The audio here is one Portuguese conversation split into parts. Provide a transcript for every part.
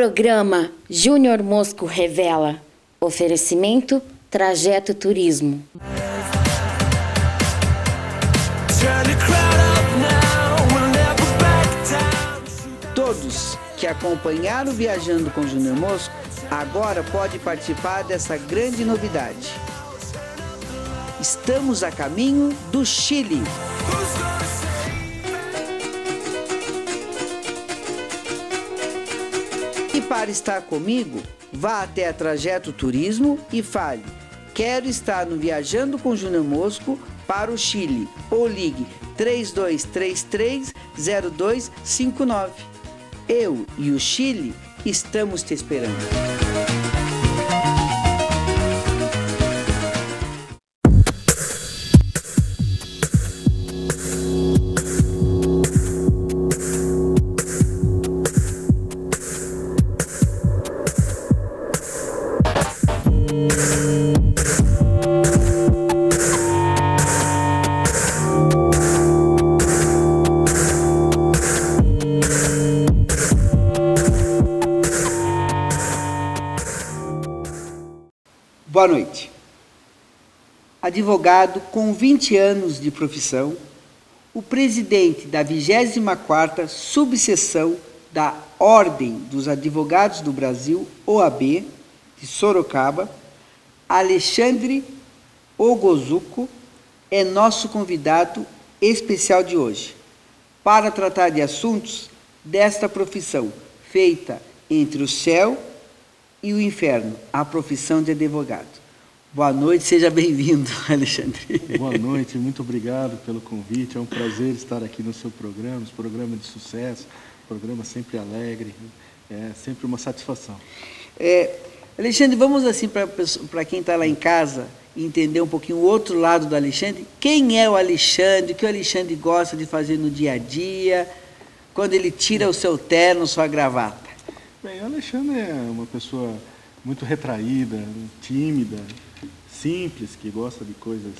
Programa Júnior Mosco Revela. Oferecimento Trajeto Turismo. Todos que acompanharam Viajando com Júnior Mosco agora podem participar dessa grande novidade. Estamos a caminho do Chile. E para estar comigo, vá até a Trajeto Turismo e fale: quero estar no Viajando com Júnior Mosco para o Chile, ou ligue 3233-0259. Eu e o Chile estamos te esperando. Boa noite. Advogado com 20 anos de profissão, o presidente da 24ª subseção da Ordem dos Advogados do Brasil, OAB, de Sorocaba, Alexandre Ogozuco, é nosso convidado especial de hoje, para tratar de assuntos desta profissão, feita entre o céu e o inferno, a profissão de advogado. Boa noite, seja bem-vindo, Alexandre. Boa noite, muito obrigado pelo convite. É um prazer estar aqui no seu programa, esse programa de sucesso, programa sempre alegre, é sempre uma satisfação. Alexandre, vamos assim para quem está lá em casa entender um pouquinho o outro lado do Alexandre. Quem é o Alexandre? O que o Alexandre gosta de fazer no dia a dia, quando ele tira o seu terno, sua gravata? Bem, o Alexandre é uma pessoa muito retraída, tímida, simples, que gosta de coisas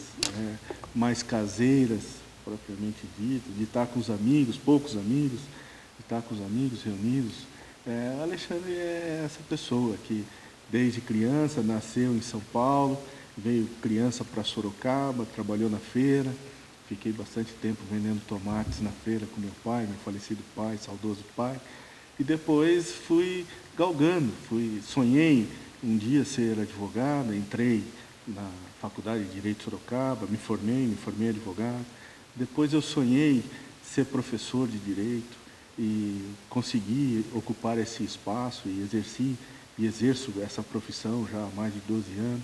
mais caseiras, propriamente dito, de estar com os amigos, poucos amigos, de estar com os amigos reunidos. O Alexandre é essa pessoa que, desde criança, nasceu em São Paulo, veio criança para Sorocaba, trabalhou na feira, fiquei bastante tempo vendendo tomates na feira com meu pai, meu falecido pai, saudoso pai. E depois fui galgando, sonhei um dia ser advogado, entrei na Faculdade de Direito de Sorocaba, me formei advogado. Depois eu sonhei ser professor de Direito e consegui ocupar esse espaço e exerço essa profissão já há mais de 12 anos.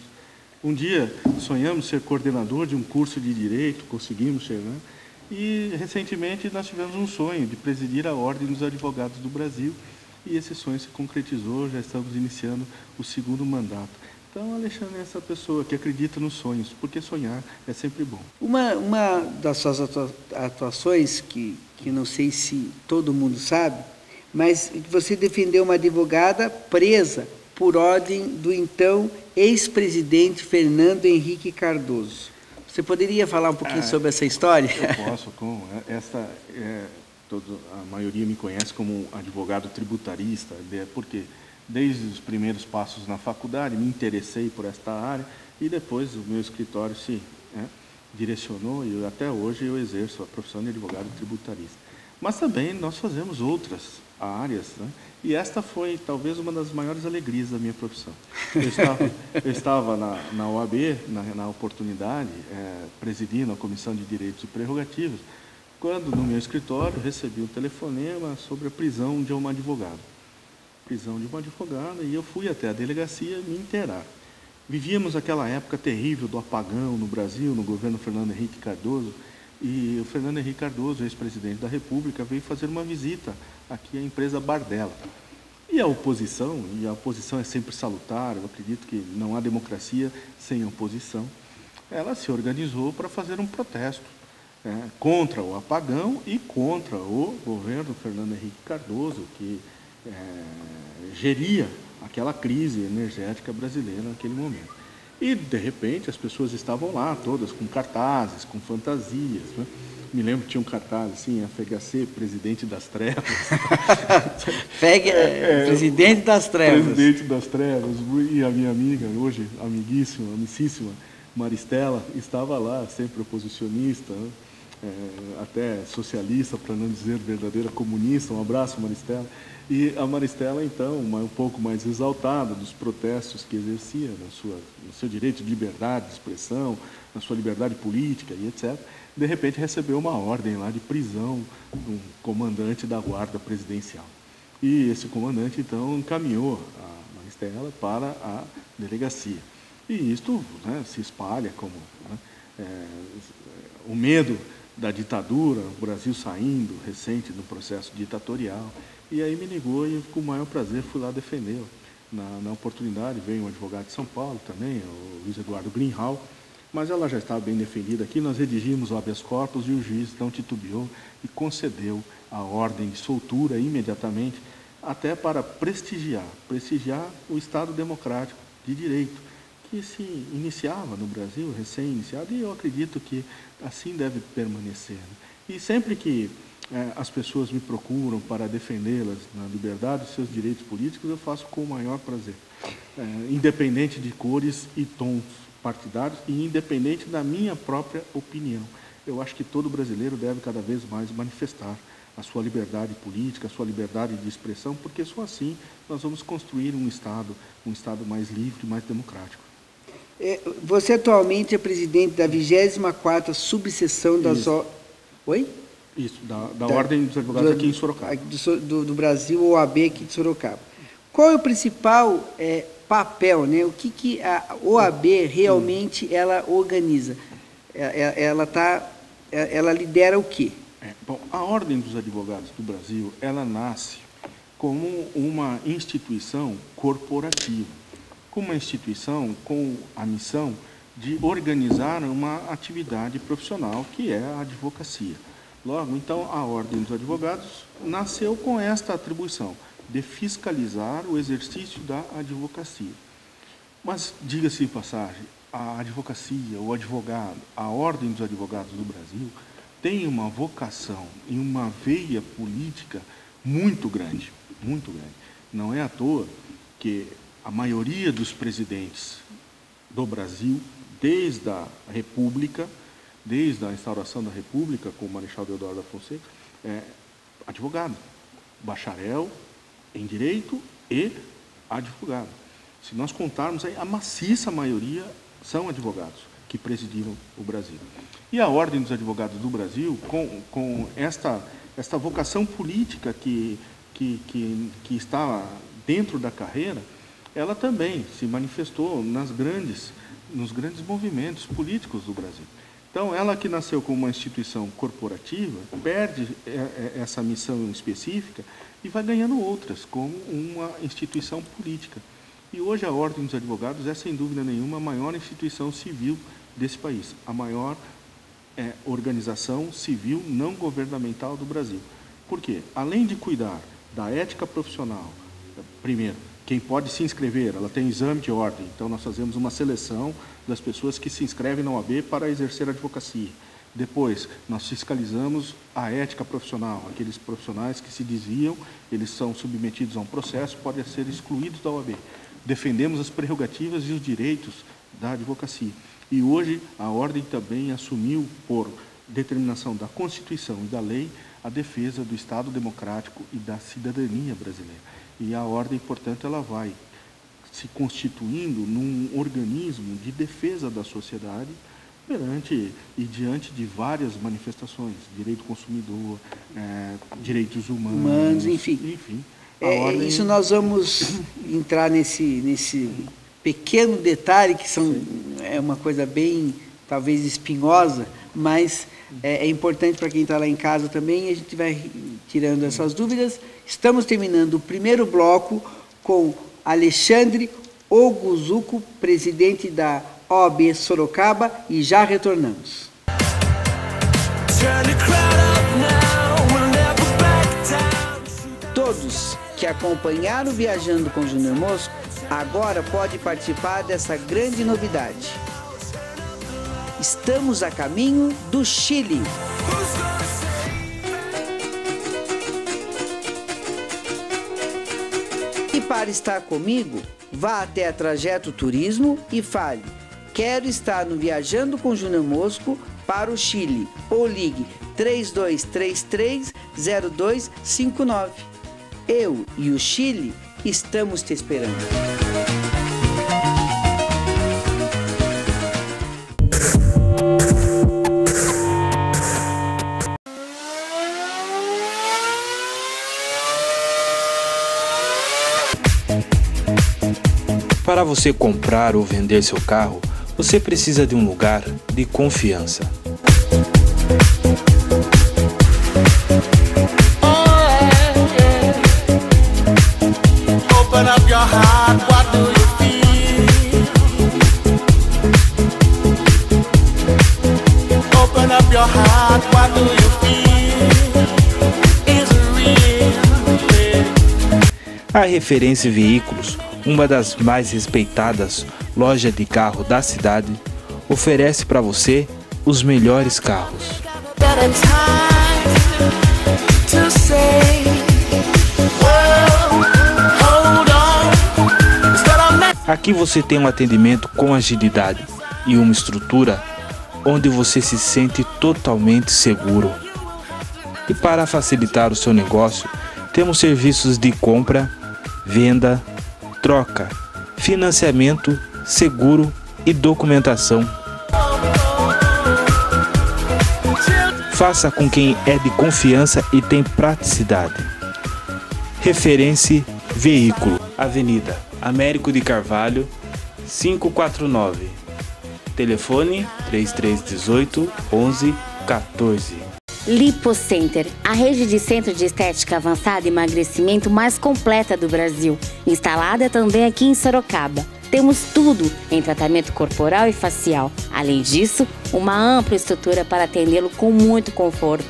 Um dia sonhamos ser coordenador de um curso de Direito, conseguimos chegar. E, recentemente, nós tivemos um sonho de presidir a Ordem dos Advogados do Brasil, e esse sonho se concretizou, já estamos iniciando o 2º mandato. Então, Alexandre é essa pessoa que acredita nos sonhos, porque sonhar é sempre bom. Uma das suas atuações, que não sei se todo mundo sabe, mas você defendeu uma advogada presa por ordem do então ex-presidente Fernando Henrique Cardoso. Você poderia falar um pouquinho sobre essa história? Eu posso. A maioria me conhece como advogado tributarista, porque desde os primeiros passos na faculdade me interessei por esta área e depois o meu escritório se direcionou e até hoje eu exerço a profissão de advogado tributarista. Mas também nós fazemos outras áreas, e esta foi talvez uma das maiores alegrias da minha profissão. Eu estava na OAB, na oportunidade, presidindo a Comissão de Direitos e Prerrogativas, quando no meu escritório recebi um telefonema sobre a prisão de uma advogada. E eu fui até a delegacia me inteirar. Vivíamos aquela época terrível do apagão no Brasil, no governo Fernando Henrique Cardoso, e o Fernando Henrique Cardoso, ex-presidente da República, veio fazer uma visita aqui à empresa Bardella. E a oposição é sempre salutar, eu acredito que não há democracia sem oposição, ela se organizou para fazer um protesto contra o apagão e contra o governo Fernando Henrique Cardoso, que geria aquela crise energética brasileira naquele momento. E, de repente, as pessoas estavam lá, todas com cartazes, com fantasias, Me lembro que tinha um cartaz assim, FHC, presidente das trevas. Presidente das trevas. Presidente das trevas. E a minha amiga, hoje amiguíssima, amicíssima, Maristela, estava lá, sempre oposicionista, né? Até socialista, para não dizer verdadeira comunista. Um abraço, Maristela. E a Maristela, então, um pouco mais exaltada dos protestos que exercia no seu direito de liberdade de expressão, na sua liberdade política e etc., de repente recebeu uma ordem lá de prisão de um comandante da guarda presidencial. E esse comandante, então, encaminhou a Maristela para a delegacia. E isto, né, se espalha como, né, o medo da ditadura, o Brasil saindo recente do processo ditatorial. E aí me ligou e com o maior prazer fui lá defendê-la. Na oportunidade veio um advogado de São Paulo também, o Luiz Eduardo Greenhal, mas ela já estava bem defendida aqui. Nós redigimos o habeas corpus e o juiz não titubeou e concedeu a ordem de soltura imediatamente, até para prestigiar o Estado democrático de direito, que se iniciava no Brasil, recém-iniciado, e eu acredito que assim deve permanecer. E sempre que as pessoas me procuram para defendê-las na liberdade dos seus direitos políticos, eu faço com o maior prazer, independente de cores e tons partidários e independente da minha própria opinião. Eu acho que todo brasileiro deve cada vez mais manifestar a sua liberdade política, a sua liberdade de expressão, porque só assim nós vamos construir um Estado mais livre, mais democrático. Você atualmente é presidente da 24ª subseção da Oi? Isso, da Ordem dos Advogados aqui em Sorocaba. Do Brasil, OAB aqui de Sorocaba. Qual é o principal papel, né? O que a OAB realmente ela organiza? Ela lidera o quê? Bom, a Ordem dos Advogados do Brasil, ela nasce como uma instituição corporativa, como uma instituição com a missão de organizar uma atividade profissional, que é a advocacia. Logo, então, a Ordem dos Advogados nasceu com esta atribuição de fiscalizar o exercício da advocacia. Mas, diga-se de passagem, a advocacia, o advogado, a Ordem dos Advogados do Brasil tem uma vocação e uma veia política muito grande, muito grande. Não é à toa que a maioria dos presidentes do Brasil, desde a República, desde a instauração da República, com o Marechal Deodoro da Fonseca, é advogado, bacharel em Direito e advogado. Se nós contarmos aí, a maciça maioria são advogados que presidiram o Brasil. E a Ordem dos Advogados do Brasil, com esta vocação política que está dentro da carreira, ela também se manifestou nos grandes movimentos políticos do Brasil. Então, ela que nasceu como uma instituição corporativa, perde essa missão específica e vai ganhando outras, como uma instituição política. E hoje a Ordem dos Advogados é, sem dúvida nenhuma, a maior instituição civil desse país, a maior organização civil não governamental do Brasil. Por quê? Além de cuidar da ética profissional, primeiro, quem pode se inscrever, ela tem exame de ordem, então nós fazemos uma seleção das pessoas que se inscrevem na OAB para exercer a advocacia. Depois, nós fiscalizamos a ética profissional, aqueles profissionais que se desviam, eles são submetidos a um processo, podem ser excluídos da OAB. Defendemos as prerrogativas e os direitos da advocacia. E hoje a Ordem também assumiu, por determinação da Constituição e da lei, a defesa do Estado democrático e da cidadania brasileira. E a Ordem, portanto, ela vai se constituindo num organismo de defesa da sociedade diante de várias manifestações, direito do consumidor, direitos humanos, enfim. Ordem... Isso nós vamos entrar nesse pequeno detalhe, que é uma coisa bem, talvez, espinhosa, mas é importante para quem está lá em casa também, e a gente vai tirando essas dúvidas. Estamos terminando o primeiro bloco com Alexandre Oguzuko, presidente da OAB Sorocaba, e já retornamos. Todos que acompanharam Viajando com Júnior Mosco agora podem participar dessa grande novidade. Estamos a caminho do Chile. para estar comigo, vá até a Trajeto Turismo e fale: quero estar no Viajando com Júnior Mosco para o Chile, ou ligue 3233-0259. Eu e o Chile estamos te esperando. Para você comprar ou vender seu carro, você precisa de um lugar de confiança. Open up your heart, what do you feel? Open up your heart, what do you feel? Is it real? A Referência Veículos, uma das mais respeitadas lojas de carro da cidade, oferece para você os melhores carros. Better time to say, hold on. Instead of next. Aqui você tem um atendimento com agilidade e uma estrutura onde você se sente totalmente seguro. E para facilitar o seu negócio, temos serviços de compra, venda, troca, financiamento, seguro e documentação. Faça com quem é de confiança e tem praticidade. Referência Veículo, Avenida Américo de Carvalho, 549. Telefone 3318 1114. Lipocenter, a rede de centro de estética avançada e emagrecimento mais completa do Brasil, instalada também aqui em Sorocaba. Temos tudo em tratamento corporal e facial. Além disso, uma ampla estrutura para atendê-lo com muito conforto.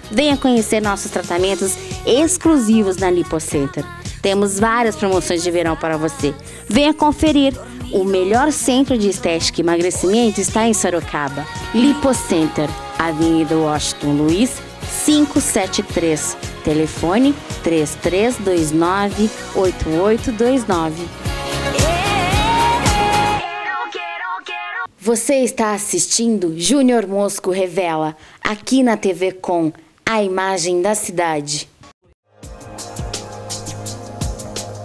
Venha conhecer nossos tratamentos exclusivos na Lipocenter. Temos várias promoções de verão para você. Venha conferir. O melhor centro de estética e emagrecimento está em Sorocaba. Lipocenter, Avenida Washington Luiz, 573. Telefone 3329-8829. Você está assistindo Júnior Mosco Revela, aqui na TV Com, a imagem da cidade.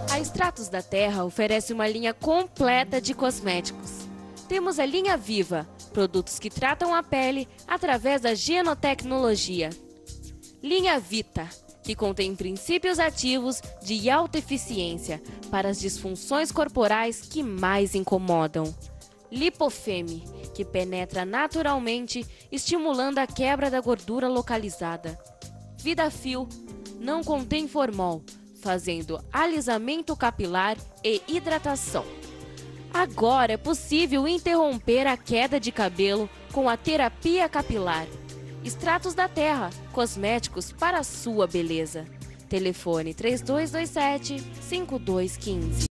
A Extratos da Terra oferece uma linha completa de cosméticos. Temos a linha Viva, produtos que tratam a pele através da genotecnologia. Linha Vita, que contém princípios ativos de alta eficiência para as disfunções corporais que mais incomodam. Lipofeme, que penetra naturalmente, estimulando a quebra da gordura localizada. Vidafil, não contém formol, fazendo alisamento capilar e hidratação. Agora é possível interromper a queda de cabelo com a terapia capilar. Extratos da Terra, cosméticos para a sua beleza. Telefone 3227-5215.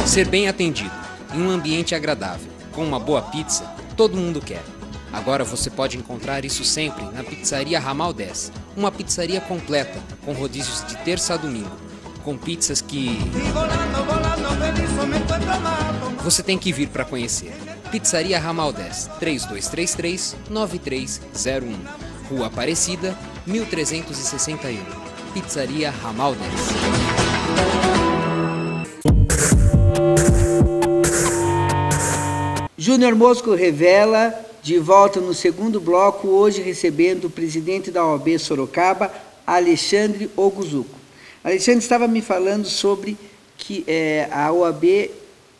Ser bem atendido, em um ambiente agradável, com uma boa pizza, todo mundo quer. Agora você pode encontrar isso sempre na Pizzaria Ramal 10, uma pizzaria completa, com rodízios de terça a domingo, com pizzas que você tem que vir para conhecer. Pizzaria Ramal 10, 3233-9301, Rua Aparecida, 1361. Pizzaria Ramal 10. Júnior Mosco Revela, de volta no segundo bloco, hoje recebendo o presidente da OAB Sorocaba, Alexandre Oguzuco. Alexandre estava me falando sobre que a OAB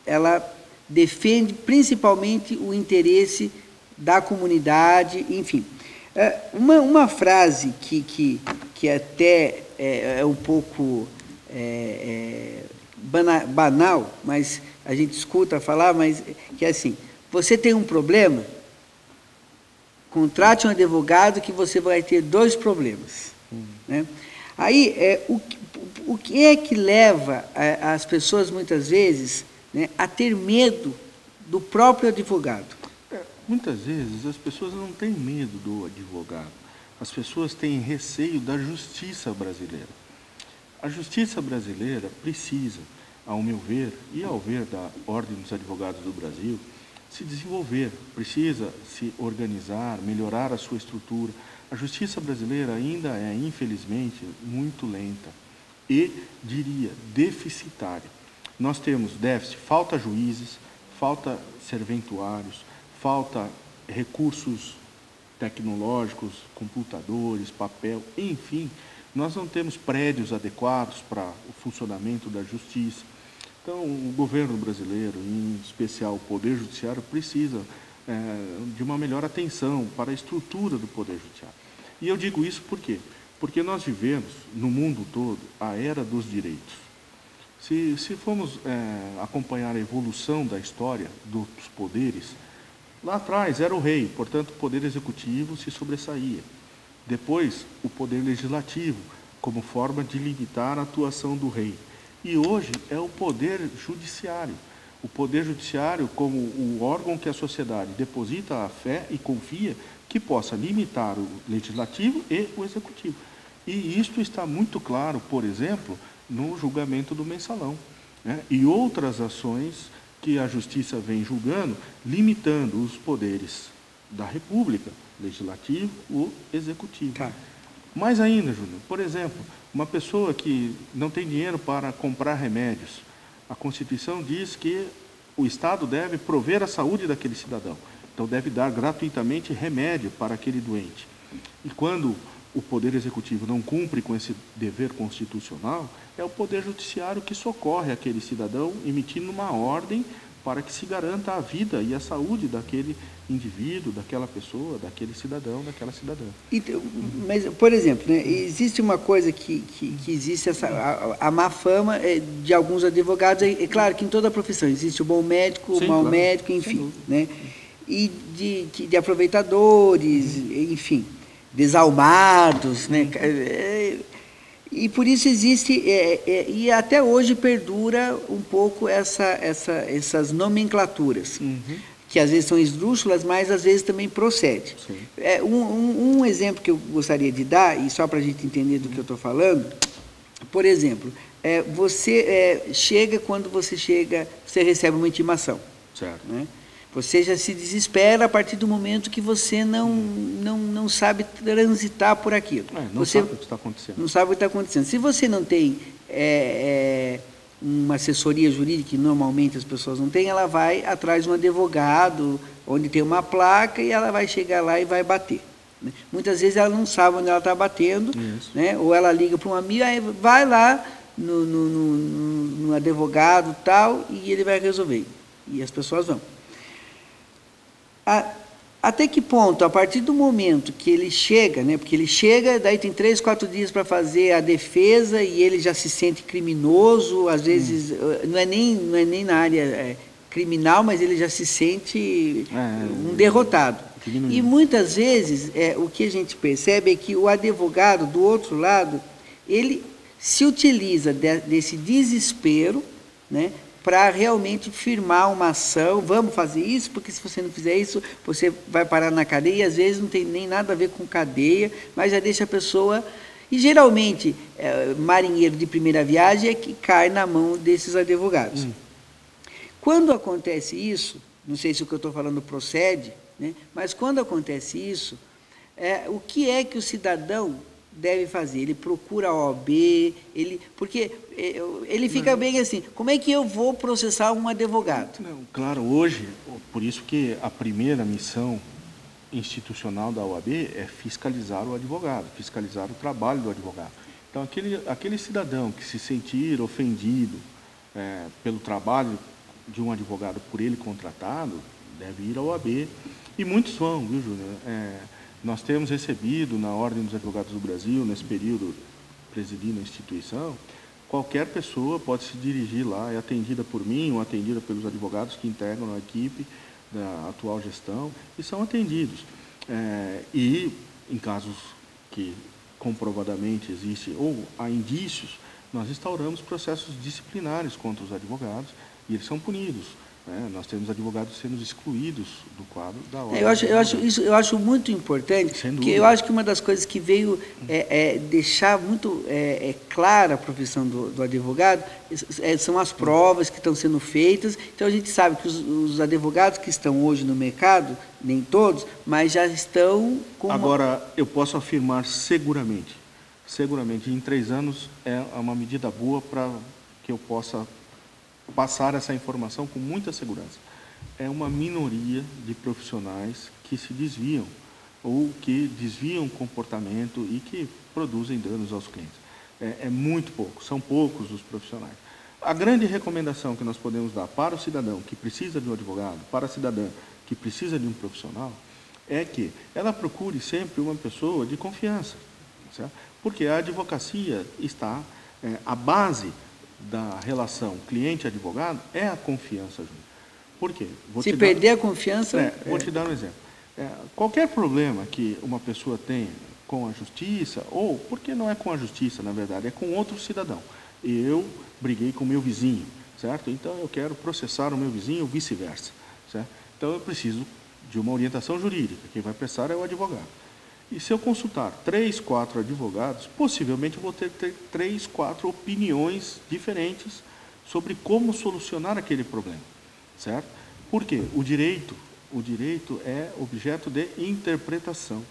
ela defende principalmente o interesse da comunidade, enfim. Uma frase que até é um pouco banal, mas a gente escuta falar, mas que é assim: você tem um problema, contrate um advogado que você vai ter 2 problemas. Né? Aí, o que é que leva as pessoas, muitas vezes, né, a ter medo do próprio advogado? Muitas vezes as pessoas não têm medo do advogado, as pessoas têm receio da justiça brasileira. A justiça brasileira precisa, ao meu ver e ao ver da Ordem dos Advogados do Brasil, se desenvolver, precisa se organizar, melhorar a sua estrutura. A justiça brasileira ainda é, infelizmente, muito lenta e, diria, deficitária. Nós temos déficit, falta juízes, falta serventuários, falta recursos tecnológicos, computadores, papel, enfim, nós não temos prédios adequados para o funcionamento da justiça. Então, o governo brasileiro, em especial o Poder Judiciário, precisa de uma melhor atenção para a estrutura do Poder Judiciário. E eu digo isso por quê? Porque nós vivemos, no mundo todo, a era dos direitos. Se formos acompanhar a evolução da história dos poderes, lá atrás era o rei, portanto, o Poder Executivo se sobressaía. Depois, o Poder Legislativo, como forma de limitar a atuação do rei. E hoje é o Poder Judiciário. O Poder Judiciário como o órgão que a sociedade deposita a fé e confia que possa limitar o Legislativo e o Executivo. E isto está muito claro, por exemplo, no julgamento do mensalão, né? E outras ações que a Justiça vem julgando, limitando os poderes da República, Legislativo ou Executivo. Tá. Mais ainda, Júnior, por exemplo, uma pessoa que não tem dinheiro para comprar remédios, a Constituição diz que o Estado deve prover a saúde daquele cidadão, então deve dar gratuitamente remédio para aquele doente. E quando o Poder Executivo não cumpre com esse dever constitucional, é o Poder Judiciário que socorre aquele cidadão, emitindo uma ordem para que se garanta a vida e a saúde daquele indivíduo, daquela pessoa, daquele cidadão, daquela cidadã. Então, mas, por exemplo, né, existe uma coisa que existe, a má fama de alguns advogados, é claro que em toda a profissão existe o bom médico, o mau médico, enfim, né, e de aproveitadores, enfim, desalmados, né, e por isso existe, e até hoje perdura um pouco essas nomenclaturas, que às vezes são esdrúxulas, mas às vezes também procede. Um exemplo que eu gostaria de dar, e só para a gente entender do que eu estou falando, por exemplo, você chega, quando você recebe uma intimação. Certo. Né? Você já se desespera a partir do momento que você não sabe transitar por aquilo. Você sabe o que está acontecendo. Não sabe o que está acontecendo. Se você não tem uma assessoria jurídica, que normalmente as pessoas não têm, ela vai atrás de um advogado, onde tem uma placa, e ela vai chegar lá e vai bater. Né? Muitas vezes ela não sabe onde ela está batendo, né? Ou ela liga para um amigo, aí vai lá no advogado tal, e ele vai resolver. E as pessoas vão. Até que ponto, a partir do momento que ele chega, né, porque ele chega, daí tem 3, 4 dias para fazer a defesa e ele já se sente criminoso, às vezes não é nem na área criminal, mas ele já se sente um derrotado. E muitas vezes o que a gente percebe é que o advogado do outro lado, ele se utiliza desse desespero, né, para realmente firmar uma ação, vamos fazer isso, porque se você não fizer isso, você vai parar na cadeia, e às vezes não tem nem nada a ver com cadeia, mas já deixa a pessoa... E geralmente, marinheiro de primeira viagem é que cai na mão desses advogados. Quando acontece isso, não sei se o que eu estou falando procede, né, mas quando acontece isso, o que é que o cidadão deve fazer? Ele procura a OAB, porque ele fica bem assim, como é que eu vou processar um advogado? Não, claro, hoje, por isso que a primeira missão institucional da OAB é fiscalizar o advogado, fiscalizar o trabalho do advogado. Então, aquele cidadão que se sentir ofendido pelo trabalho de um advogado por ele contratado, deve ir à OAB. E muitos vão, viu, Júnior? Nós temos recebido na Ordem dos Advogados do Brasil, nesse período presidindo a instituição, qualquer pessoa pode se dirigir lá, é atendida por mim ou atendida pelos advogados que integram a equipe da atual gestão e são atendidos. E em casos que comprovadamente existe ou há indícios, nós instauramos processos disciplinares contra os advogados e eles são punidos. né? Nós temos advogados sendo excluídos do quadro da ordem. Eu acho muito importante, porque eu acho que uma das coisas que veio deixar muito clara a profissão do advogado são as provas que estão sendo feitas. Então, a gente sabe que os advogados que estão hoje no mercado, nem todos, mas já estão com... Agora, eu posso afirmar seguramente, em 3 anos é uma medida boa para que eu possa passar essa informação com muita segurança. É uma minoria de profissionais que se desviam ou que desviam o comportamento e que produzem danos aos clientes. É muito pouco, são poucos os profissionais. A grande recomendação que nós podemos dar para o cidadão que precisa de um advogado, para a cidadã que precisa de um profissional, é que ela procure sempre uma pessoa de confiança, certo? Porque a advocacia está, a base da relação cliente-advogado é a confiança, Júnior. Por quê? Se perder a confiança... Vou te dar um exemplo. Qualquer problema que uma pessoa tenha com a justiça, ou porque não é com a justiça, na verdade, é com outro cidadão. Eu briguei com o meu vizinho, certo? Então, eu quero processar o meu vizinho ou vice-versa, certo? Então, eu preciso de uma orientação jurídica. Quem vai prestar é o advogado. E se eu consultar 3, 4 advogados, possivelmente eu vou ter 3, 4 opiniões diferentes sobre como solucionar aquele problema, certo? Por quê? O direito é objeto de interpretação.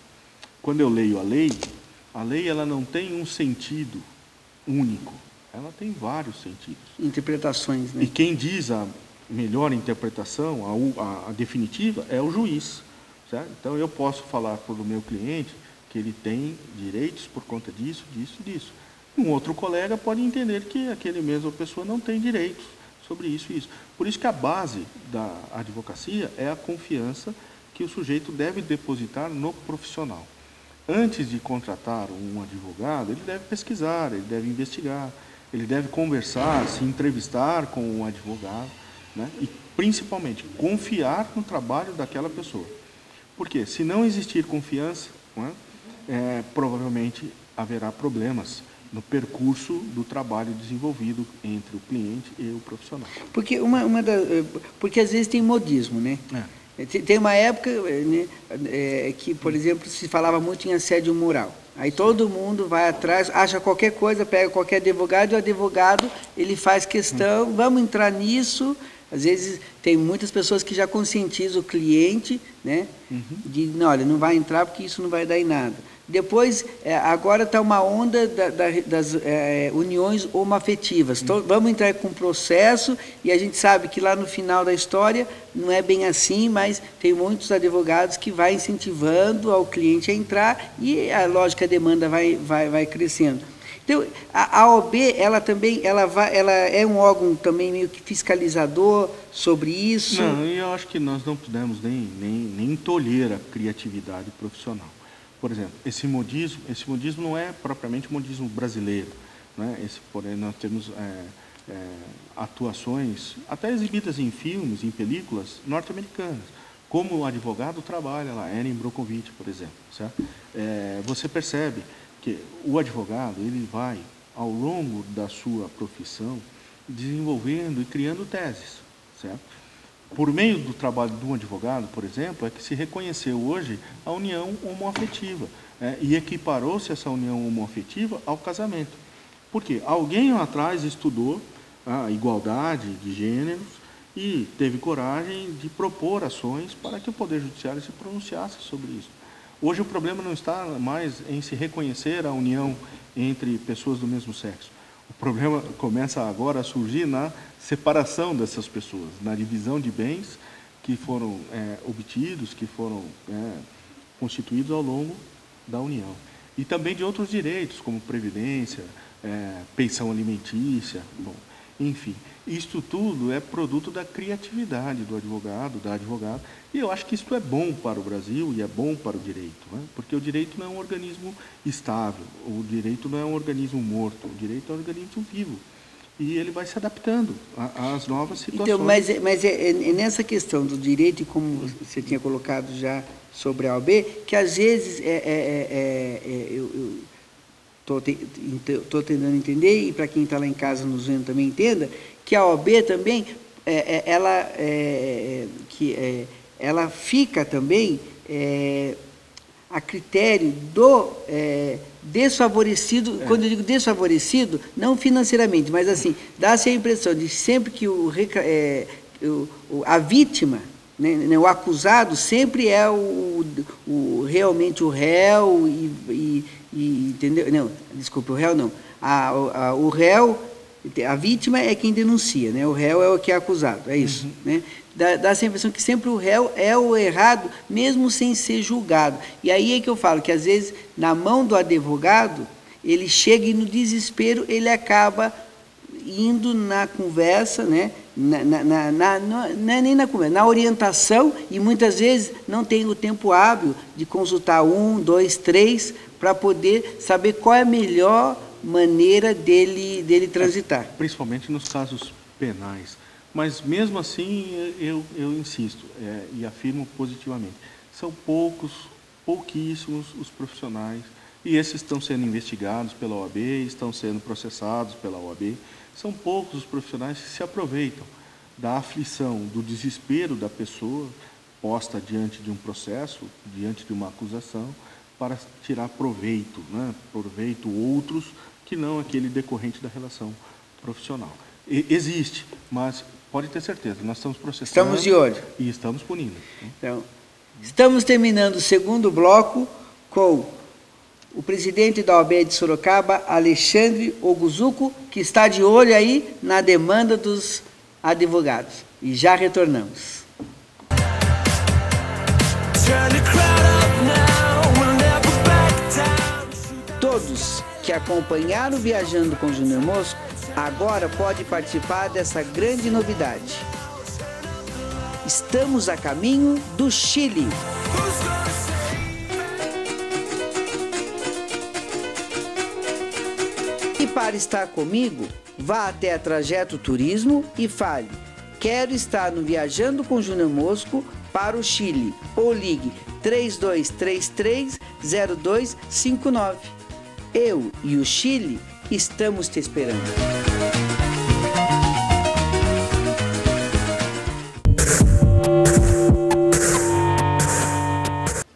Quando eu leio a lei ela não tem um sentido único, ela tem vários sentidos. Interpretações, né? E quem diz a melhor interpretação, a definitiva, é o juiz. Certo? Então, eu posso falar para o meu cliente que ele tem direitos por conta disso, disso e disso. Um outro colega pode entender que aquele mesma pessoa não tem direitos sobre isso e isso. Por isso que a base da advocacia é a confiança que o sujeito deve depositar no profissional. Antes de contratar um advogado, ele deve pesquisar, ele deve investigar, ele deve conversar, se entrevistar com um advogado, né? E, principalmente, confiar no trabalho daquela pessoa. Porque, se não existir confiança, não é? Provavelmente haverá problemas no percurso do trabalho desenvolvido entre o cliente e o profissional. Porque, porque às vezes tem modismo, né? Tem uma época, né, que, por exemplo, se falava muito em assédio moral. Aí todo mundo vai atrás, acha qualquer coisa, pega qualquer advogado, e o advogado ele faz questão, vamos entrar nisso. Às vezes, tem muitas pessoas que já conscientizam o cliente, né? De, não, olha, não vai entrar porque isso não vai dar em nada. Depois, agora está uma onda das uniões homoafetivas. Então, vamos entrar com processo e a gente sabe que lá no final da história não é bem assim, mas tem muitos advogados que vai incentivando ao cliente a entrar e, lógico, a demanda vai crescendo. Então, a OAB, ela é um órgão também meio que fiscalizador sobre isso? Não, eu acho que nós não podemos nem tolher a criatividade profissional. Por exemplo, esse modismo não é propriamente modismo brasileiro, né? Porém, nós temos atuações, até exibidas em filmes, em películas norte-americanas, como o advogado trabalha lá, Erin Brockovich, por exemplo, certo? Você percebe que o advogado, ele vai, ao longo da sua profissão, desenvolvendo e criando teses, certo? Por meio do trabalho de um advogado, por exemplo, é que se reconheceu hoje a união homoafetiva, e equiparou-se essa união homoafetiva ao casamento. Por quê? Alguém lá atrás estudou a igualdade de gêneros e teve coragem de propor ações para que o Poder Judiciário se pronunciasse sobre isso. Hoje o problema não está mais em se reconhecer a união entre pessoas do mesmo sexo. O problema começa agora a surgir na separação dessas pessoas, na divisão de bens que foram obtidos, que foram constituídos ao longo da união. E também de outros direitos, como previdência, pensão alimentícia, bom, enfim. Isto tudo é produto da criatividade do advogado, da advogada, e eu acho que isso é bom para o Brasil e é bom para o direito, né? Porque o direito não é um organismo estável, o direito não é um organismo morto, o direito é um organismo vivo. E ele vai se adaptando às novas situações. Então, mas é nessa questão do direito, e como você tinha colocado já sobre a OAB, que às vezes eu estou tentando entender, e para quem está lá em casa nos vendo também entenda, que a OAB também, ela fica também a critério do desfavorecido. Quando eu digo desfavorecido, não financeiramente, mas assim, dá-se a impressão de sempre que a vítima, né, o acusado sempre é realmente o réu entendeu? Não, desculpa, o réu não. O réu, a vítima é quem denuncia, né? O réu é o que é acusado, é isso, né? Dá-se a impressão que sempre o réu é o errado, mesmo sem ser julgado. E aí é que eu falo que, às vezes, na mão do advogado, ele chega e, no desespero, ele acaba indo na conversa, né? Não é nem na conversa, na orientação, e muitas vezes não tem o tempo hábil de consultar 1, 2, 3, para poder saber qual é a melhor maneira dele transitar. Principalmente nos casos penais. Mas, mesmo assim, eu insisto e afirmo positivamente. São pouquíssimos os profissionais, e esses estão sendo investigados pela OAB, estão sendo processados pela OAB. São poucos os profissionais que se aproveitam da aflição, do desespero da pessoa posta diante de um processo, diante de uma acusação, para tirar proveito, né? Proveito outros que não aquele decorrente da relação profissional. Existe, mas pode ter certeza, nós estamos processando. Estamos de olho. E estamos punindo. Então, estamos terminando o segundo bloco com o presidente da OAB de Sorocaba, Alexandre Oguzuko, que está de olho aí na demanda dos advogados. E já retornamos. Todos que acompanharam Viajando com Júnior Mosco agora podem participar dessa grande novidade. Estamos a caminho do Chile. E para estar comigo, vá até a Trajeto Turismo e fale: quero estar no Viajando com Júnior Mosco para o Chile, ou ligue 3233-0259. Eu e o Chile estamos te esperando.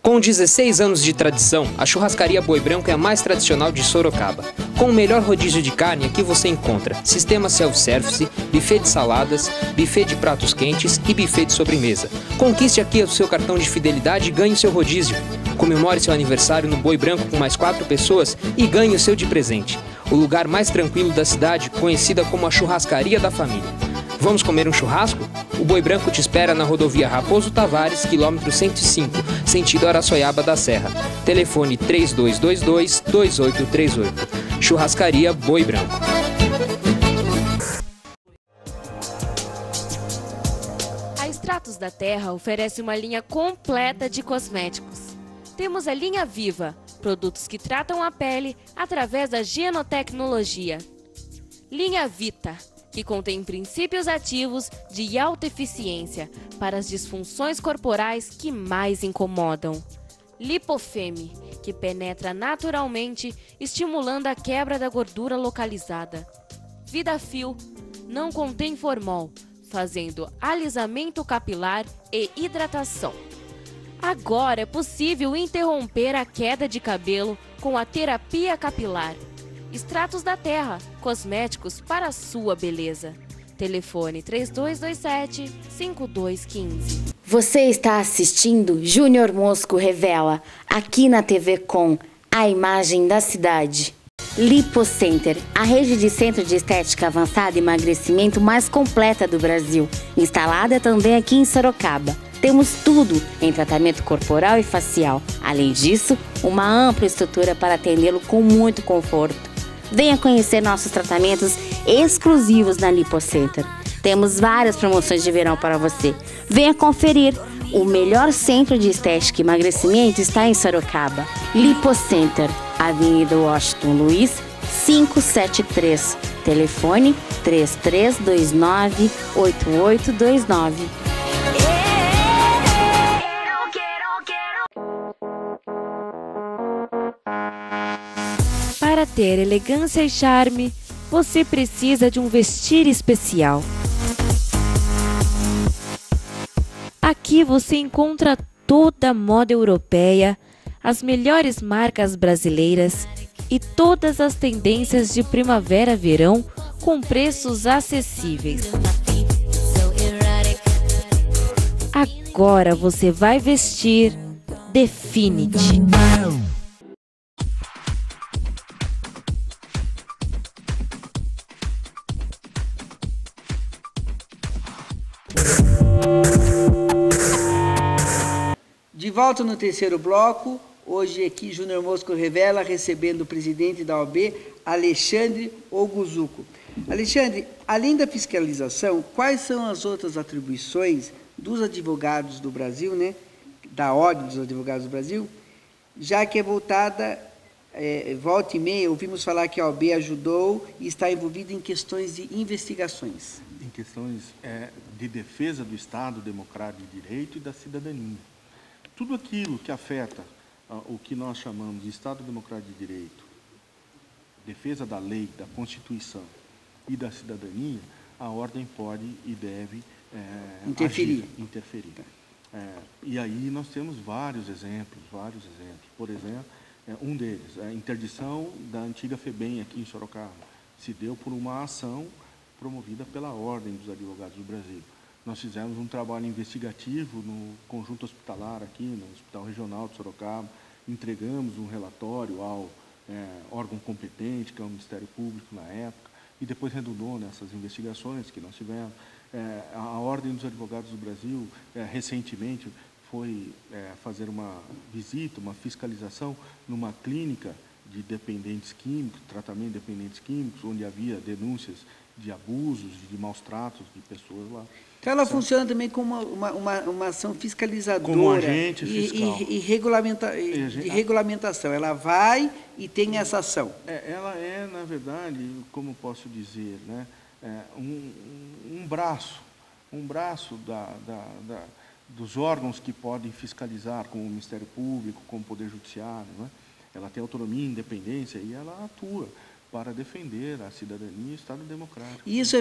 Com 16 anos de tradição, a churrascaria Boi Branco é a mais tradicional de Sorocaba. Com o melhor rodízio de carne, aqui você encontra sistema self-service, buffet de saladas, buffet de pratos quentes e buffet de sobremesa. Conquiste aqui o seu cartão de fidelidade e ganhe o seu rodízio. Comemore seu aniversário no Boi Branco com mais 4 pessoas e ganhe o seu de presente. O lugar mais tranquilo da cidade, conhecida como a churrascaria da família. Vamos comer um churrasco? O Boi Branco te espera na rodovia Raposo Tavares, quilômetro 105, sentido Araçoiaba da Serra. Telefone 3222-2838. Churrascaria Boi Branco. A Extratos da Terra oferece uma linha completa de cosméticos. Temos a linha Viva, produtos que tratam a pele através da genotecnologia. Linha Vita, que contém princípios ativos de alta eficiência para as disfunções corporais que mais incomodam. Lipofeme, que penetra naturalmente, estimulando a quebra da gordura localizada. Vidafil, não contém formol, fazendo alisamento capilar e hidratação. Agora é possível interromper a queda de cabelo com a terapia capilar. Extratos da Terra, cosméticos para a sua beleza. Telefone 3227-5215. Você está assistindo Júnior Mosco Revela, aqui na TV Com, a imagem da cidade. Lipocenter, a rede de centro de estética avançada e emagrecimento mais completa do Brasil, instalada também aqui em Sorocaba. Temos tudo em tratamento corporal e facial. Além disso, uma ampla estrutura para atendê-lo com muito conforto. Venha conhecer nossos tratamentos exclusivos na Lipocenter. Temos várias promoções de verão para você. Venha conferir. O melhor centro de estética e emagrecimento está em Sorocaba. Lipocenter, Avenida Washington Luiz, 573. Telefone 3329-8829. Para ter elegância e charme, você precisa de um vestir especial. Aqui você encontra toda a moda europeia, as melhores marcas brasileiras e todas as tendências de primavera-verão com preços acessíveis. Agora você vai vestir Definity. De volta no terceiro bloco, hoje aqui Júnior Mosco Revela recebendo o presidente da OAB, Alexandre Oguzuko. Alexandre, além da fiscalização, quais são as outras atribuições dos advogados do Brasil, né, da Ordem dos Advogados do Brasil, já que é voltada, volta e meia, ouvimos falar que a OAB ajudou e está envolvida em questões de investigações. Em questões de defesa do Estado Democrático de Direito e da cidadania. Tudo aquilo que afeta o que nós chamamos de Estado Democrático de Direito, defesa da lei, da Constituição e da cidadania, a ordem pode e deve interferir. E aí nós temos vários exemplos. Por exemplo, um deles, a interdição da antiga FEBEM aqui em Sorocaba, se deu por uma ação promovida pela Ordem dos Advogados do Brasil. Nós fizemos um trabalho investigativo no conjunto hospitalar aqui, no Hospital Regional de Sorocaba, entregamos um relatório ao órgão competente, que é o Ministério Público na época, e depois redundou nessas investigações que nós tivemos. A Ordem dos Advogados do Brasil, recentemente, foi fazer uma visita, uma fiscalização numa clínica de dependentes químicos, tratamento de dependentes químicos, onde havia denúncias de abusos, de maus tratos de pessoas lá. Então, ela funciona também como uma ação fiscalizadora. Como agente fiscal. De regulamentação. Ela vai e tem essa ação. Ela na verdade, como posso dizer, né, um braço dos órgãos que podem fiscalizar, como o Ministério Público, como o Poder Judiciário. Né? Ela tem autonomia e independência e ela atua para defender a cidadania e o Estado Democrático. E isso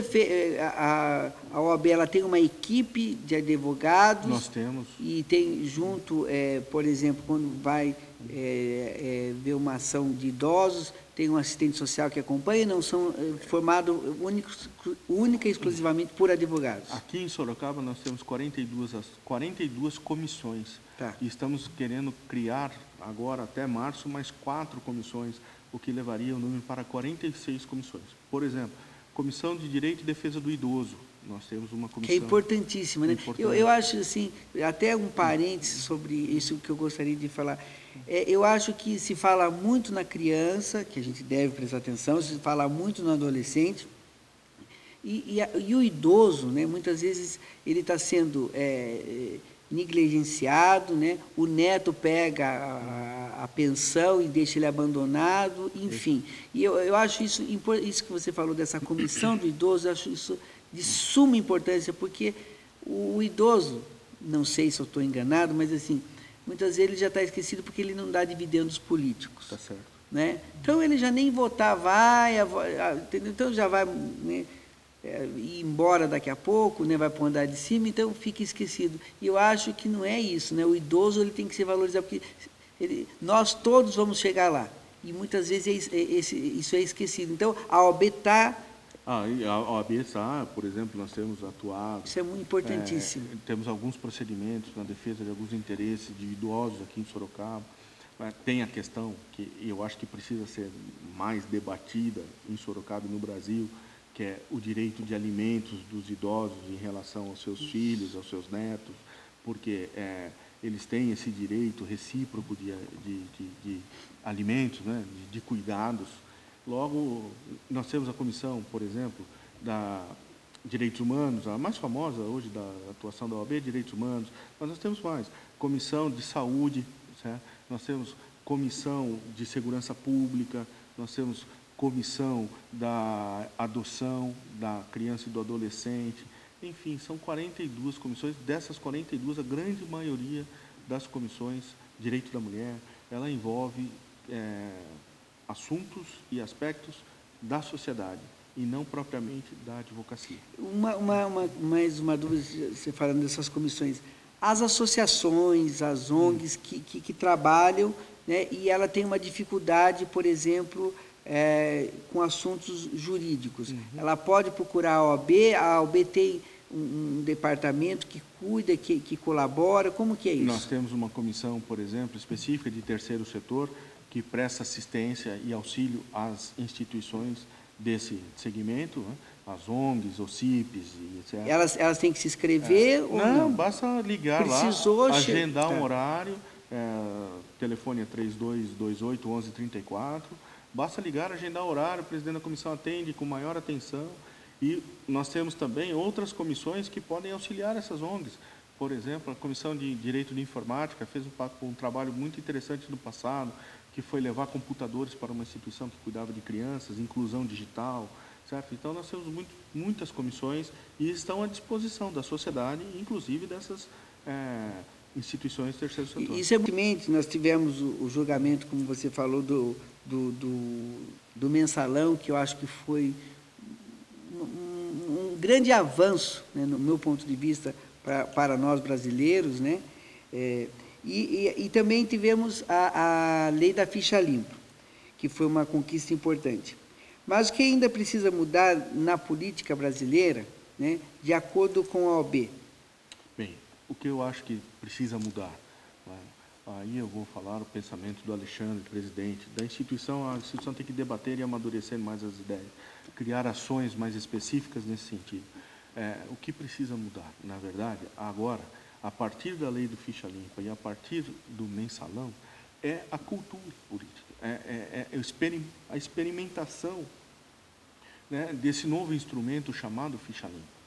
a OAB ela tem uma equipe de advogados. Nós temos. E tem junto, por exemplo, quando vai ver uma ação de idosos, tem um assistente social que acompanha, não são formados única e exclusivamente por advogados. Aqui em Sorocaba nós temos 42 comissões. Tá. E estamos querendo criar, agora até março, mais 4 comissões, o que levaria o número para 46 comissões. Por exemplo, Comissão de Direito e Defesa do Idoso. Nós temos uma comissão... Que é importantíssima, né? Eu acho, assim, até um parêntese sobre isso que eu gostaria de falar. Eu acho que se fala muito na criança, que a gente deve prestar atenção, se fala muito no adolescente, e o idoso, né, muitas vezes, ele está sendo negligenciado, né? O neto pega a pensão e deixa ele abandonado, enfim. E eu acho isso que você falou dessa comissão do idoso, eu acho isso de suma importância, porque o idoso, não sei se eu estou enganado, mas assim, muitas vezes ele já está esquecido porque ele não dá dividendos políticos. Está certo. Né? Então ele já nem votar vai, então já vai, né, ir embora daqui a pouco, né, vai para o andar de cima, então fica esquecido. E eu acho que não é isso, né? O idoso ele tem que ser valorizado, porque nós todos vamos chegar lá, e muitas vezes isso é esquecido. Então, a OAB está... a OAB está, por exemplo, nós temos atuado... Isso é muito importantíssimo. Temos alguns procedimentos na defesa de alguns interesses de idosos aqui em Sorocaba. Tem a questão que eu acho que precisa ser mais debatida em Sorocaba e no Brasil, que é o direito de alimentos dos idosos em relação aos seus filhos, aos seus netos, porque eles têm esse direito recíproco de alimentos, né, de cuidados. Logo, nós temos a comissão, por exemplo, da Direitos Humanos, a mais famosa hoje da atuação da OAB, Direitos Humanos, mas nós temos mais, Comissão de Saúde, certo? Nós temos Comissão de Segurança Pública, nós temos Comissão da Adoção da Criança e do Adolescente, enfim, são 42 comissões. Dessas 42, a grande maioria das comissões, Direito da Mulher, ela envolve assuntos e aspectos da sociedade e não propriamente da advocacia. Mais uma dúvida, você falando dessas comissões. as associações, as ONGs que trabalham, né, e ela tem uma dificuldade, por exemplo, com assuntos jurídicos. Ela pode procurar a OAB tem um departamento que cuida, que colabora, como que é isso? Nós temos uma comissão, por exemplo, específica de terceiro setor, que presta assistência e auxílio às instituições desse segmento, né? As ONGs, OCIPs e etc. Elas têm que se inscrever ou não? Basta ligar Precisou lá, agendar um horário, telefone é 3228-1134, basta ligar, agendar o horário, o presidente da comissão atende com maior atenção, e nós temos também outras comissões que podem auxiliar essas ONGs. Por exemplo, a Comissão de Direito de Informática fez um trabalho muito interessante no passado, que foi levar computadores para uma instituição que cuidava de crianças, inclusão digital, certo? Então, nós temos muitas comissões e estão à disposição da sociedade, inclusive dessas instituições do terceiro setor. Isso é muito. Nós tivemos o julgamento, como você falou, do mensalão, que eu acho que foi um grande avanço, né, no meu ponto de vista, para nós brasileiros, né? E também tivemos a lei da ficha limpa, que foi uma conquista importante. Mas o que ainda precisa mudar na política brasileira, né, de acordo com a OAB? Bem, o que eu acho que precisa mudar, né? Aí eu vou falar o pensamento do Alexandre, presidente. A instituição tem que debater e amadurecer mais as ideias, criar ações mais específicas nesse sentido. O que precisa mudar, na verdade, agora, a partir da lei do ficha limpa e a partir do mensalão, é a cultura política, a experimentação, né, desse novo instrumento chamado ficha limpa.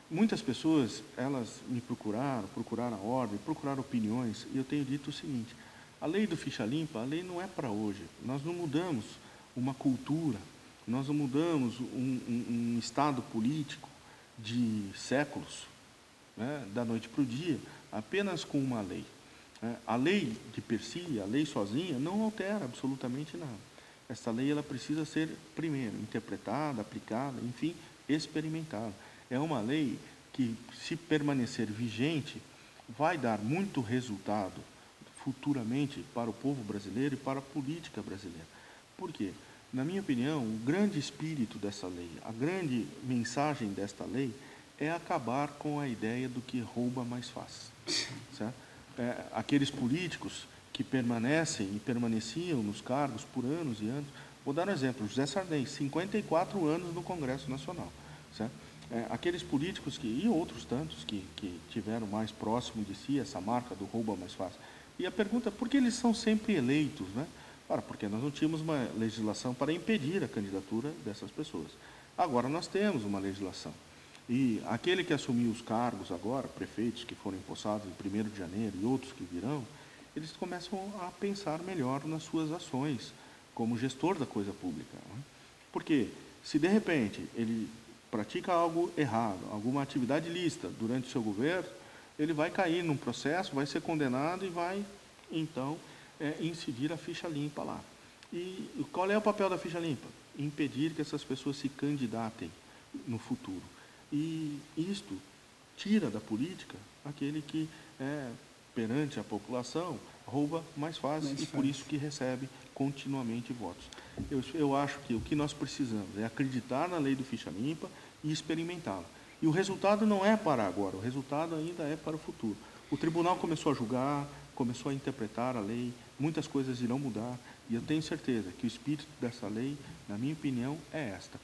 Muitas pessoas, elas me procuraram a ordem, procuraram opiniões, e eu tenho dito o seguinte: a lei do ficha limpa, a lei não é para hoje. Nós não mudamos uma cultura, nós não mudamos um estado político de séculos, né, da noite para o dia, apenas com uma lei. A lei de per si, a lei sozinha, não altera absolutamente nada. Essa lei ela precisa ser, primeiro, interpretada, aplicada, enfim, experimentada. É uma lei que, se permanecer vigente, vai dar muito resultado futuramente para o povo brasileiro e para a política brasileira. Por quê? Na minha opinião, o grande espírito dessa lei, a grande mensagem desta lei é acabar com a ideia do que rouba mais fácil. Certo? Aqueles políticos que permanecem e permaneciam nos cargos por anos e anos. Vou dar um exemplo: José Sarney, 54 anos no Congresso Nacional. Certo? Aqueles políticos e outros tantos que tiveram mais próximo de si essa marca do rouba mais fácil. E a pergunta é: por que eles são sempre eleitos, né? Porque nós não tínhamos uma legislação para impedir a candidatura dessas pessoas. Agora nós temos uma legislação. E aquele que assumiu os cargos agora, prefeitos que foram empossados em 1º de janeiro e outros que virão, eles começam a pensar melhor nas suas ações como gestor da coisa pública, né? Porque se de repente ele pratica algo errado, alguma atividade ilícita durante o seu governo, ele vai cair num processo, vai ser condenado e vai, então, incidir a ficha limpa lá. E qual é o papel da ficha limpa? Impedir que essas pessoas se candidatem no futuro. E isto tira da política aquele que, perante a população, rouba mais fácil e por isso que recebe continuamente votos. Eu acho que o que nós precisamos é acreditar na lei do ficha limpa e experimentá-la. E o resultado não é para agora, o resultado ainda é para o futuro. O tribunal começou a julgar, começou a interpretar a lei, muitas coisas irão mudar, e eu tenho certeza que o espírito dessa lei, na minha opinião, é esta: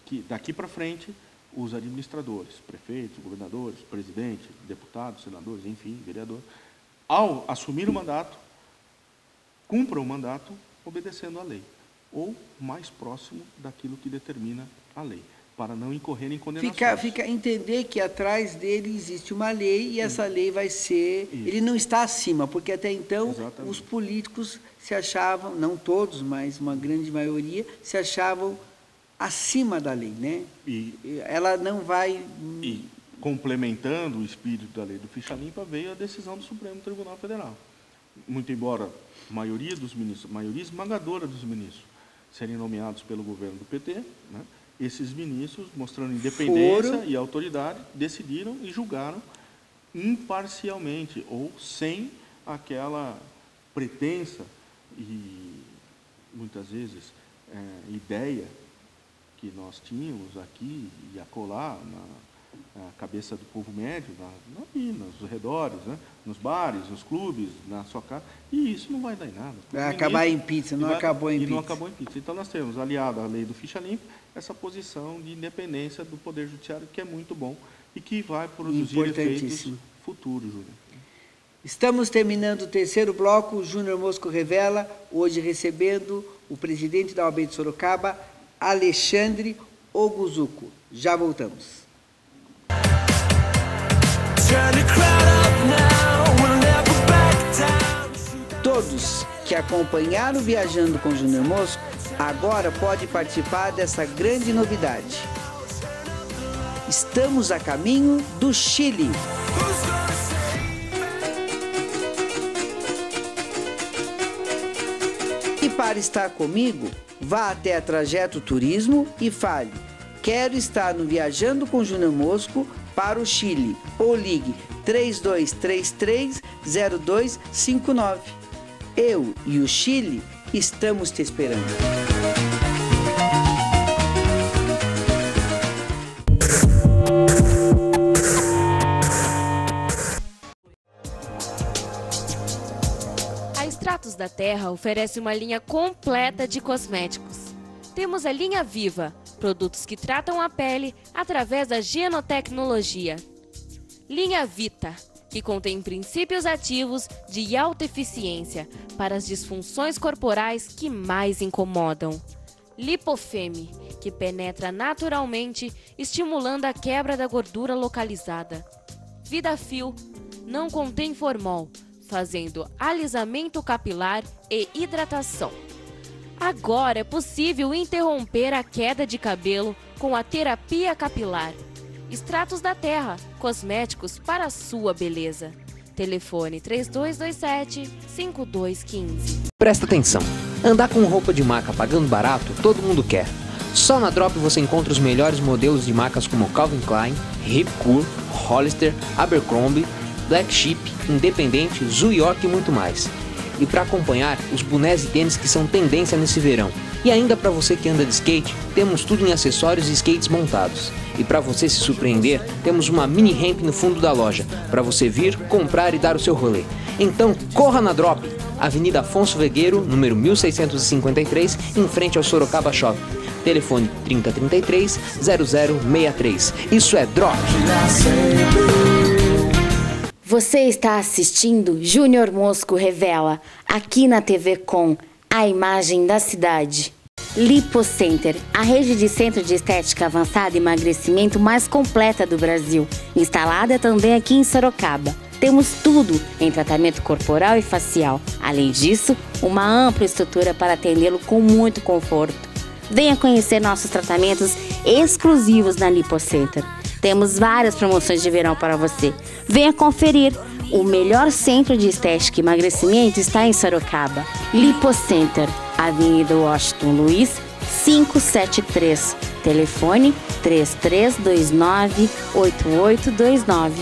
que daqui para frente, os administradores, prefeitos, governadores, presidente, deputados, senadores, enfim, vereador, ao assumir o mandato, cumpram o mandato obedecendo à lei, ou mais próximo daquilo que determina a lei, para não incorrer em condenações. Fica entender que atrás dele existe uma lei e essa lei vai ser... Isso. Ele não está acima, porque até então exatamente, os políticos se achavam, não todos, mas uma grande maioria, se achavam acima da lei, né? Ela não vai... E, complementando o espírito da lei do ficha limpa, veio a decisão do Supremo Tribunal Federal. Muito embora a maioria dos ministros, a maioria esmagadora dos ministros, serem nomeados pelo governo do PT, né? Esses ministros, mostrando independência e autoridade, decidiram e julgaram imparcialmente ou sem aquela pretensa e, muitas vezes, ideia que nós tínhamos aqui e acolá na cabeça do povo médio, nos arredores, né? Nos bares, nos clubes, na sua casa, e isso não vai dar em nada. Vai acabar em pizza, não acabou em pizza. E não acabou em pizza. Então, nós temos, aliado à lei do ficha limpa, essa posição de independência do Poder Judiciário, que é muito bom e que vai produzir efeitos futuros, Júnior. Estamos terminando o terceiro bloco. O Júnior Mosco revela, hoje recebendo o presidente da OAB de Sorocaba, Alexandre Oguzuko. Já voltamos. Todos que acompanharam Viajando com Júnior Mosco agora podem participar dessa grande novidade. Estamos a caminho do Chile. E para estar comigo, vá até a Trajeto Turismo e fale: quero estar no Viajando com Júnior Mosco para o Chile, ou ligue 3233-0259. Eu e o Chile estamos te esperando. A Extratos da Terra oferece uma linha completa de cosméticos. Temos a linha Viva, produtos que tratam a pele através da genotecnologia. Linha Vita, que contém princípios ativos de alta eficiência para as disfunções corporais que mais incomodam. Lipofeme, que penetra naturalmente, estimulando a quebra da gordura localizada. Vidafil, não contém formol, fazendo alisamento capilar e hidratação. Agora é possível interromper a queda de cabelo com a terapia capilar. Extratos da Terra, cosméticos para a sua beleza. Telefone 3227-5215. Presta atenção, andar com roupa de marca pagando barato, todo mundo quer. Só na Drop você encontra os melhores modelos de marcas como Calvin Klein, Rip Curl, Hollister, Abercrombie, Black Sheep, Independente, Zoo York e muito mais. E para acompanhar, os bonés e tênis que são tendência nesse verão. E ainda para você que anda de skate, temos tudo em acessórios e skates montados. E para você se surpreender, temos uma mini ramp no fundo da loja, para você vir, comprar e dar o seu rolê. Então, corra na Drop, Avenida Afonso Vegueiro, número 1653, em frente ao Sorocaba Shopping. Telefone 3033-0063. Isso é Drop. Você está assistindo Júnior Mosco Revela, aqui na TV Com, a imagem da cidade. Lipocenter, a rede de centro de estética avançada e emagrecimento mais completa do Brasil, instalada também aqui em Sorocaba. Temos tudo em tratamento corporal e facial. Além disso, uma ampla estrutura para atendê-lo com muito conforto. Venha conhecer nossos tratamentos exclusivos na Lipocenter. Temos várias promoções de verão para você. Venha conferir. O melhor centro de estética e emagrecimento está em Sorocaba. Lipocenter, Avenida Washington Luiz, 573. Telefone 3329-8829.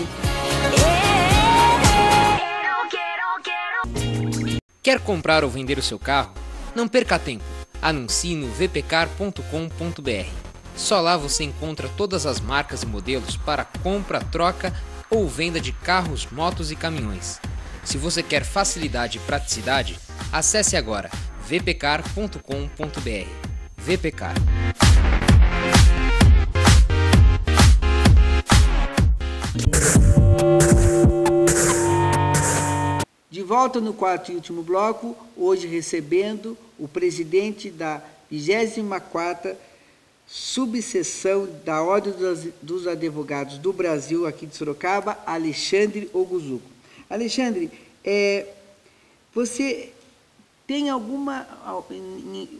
Quer comprar ou vender o seu carro? Não perca tempo. Anuncie no vpcar.com.br. Só lá você encontra todas as marcas e modelos para compra, troca ou venda de carros, motos e caminhões. Se você quer facilidade e praticidade, acesse agora vpcar.com.br. Vpcar. De volta no quarto e último bloco, hoje recebendo o presidente da 24ª subseção da Ordem dos Advogados do Brasil, aqui de Sorocaba, Alexandre Oguzuko. Alexandre, você tem alguma...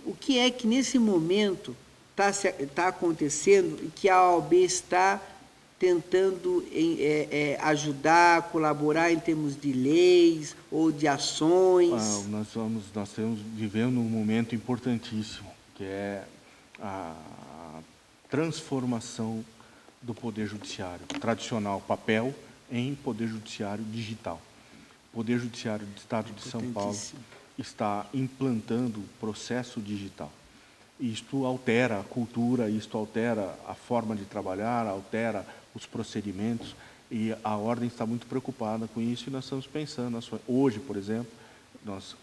O que é que nesse momento está acontecendo e que a OAB está tentando ajudar, colaborar em termos de leis ou de ações? Nós estamos vivendo um momento importantíssimo, que é a transformação do Poder Judiciário. O tradicional papel em Poder Judiciário digital. O Poder Judiciário do Estado de São Paulo está implantando o processo digital. Isto altera a cultura, isto altera a forma de trabalhar, altera os procedimentos, e a Ordem está muito preocupada com isso, e nós estamos pensando. Hoje, por exemplo, nós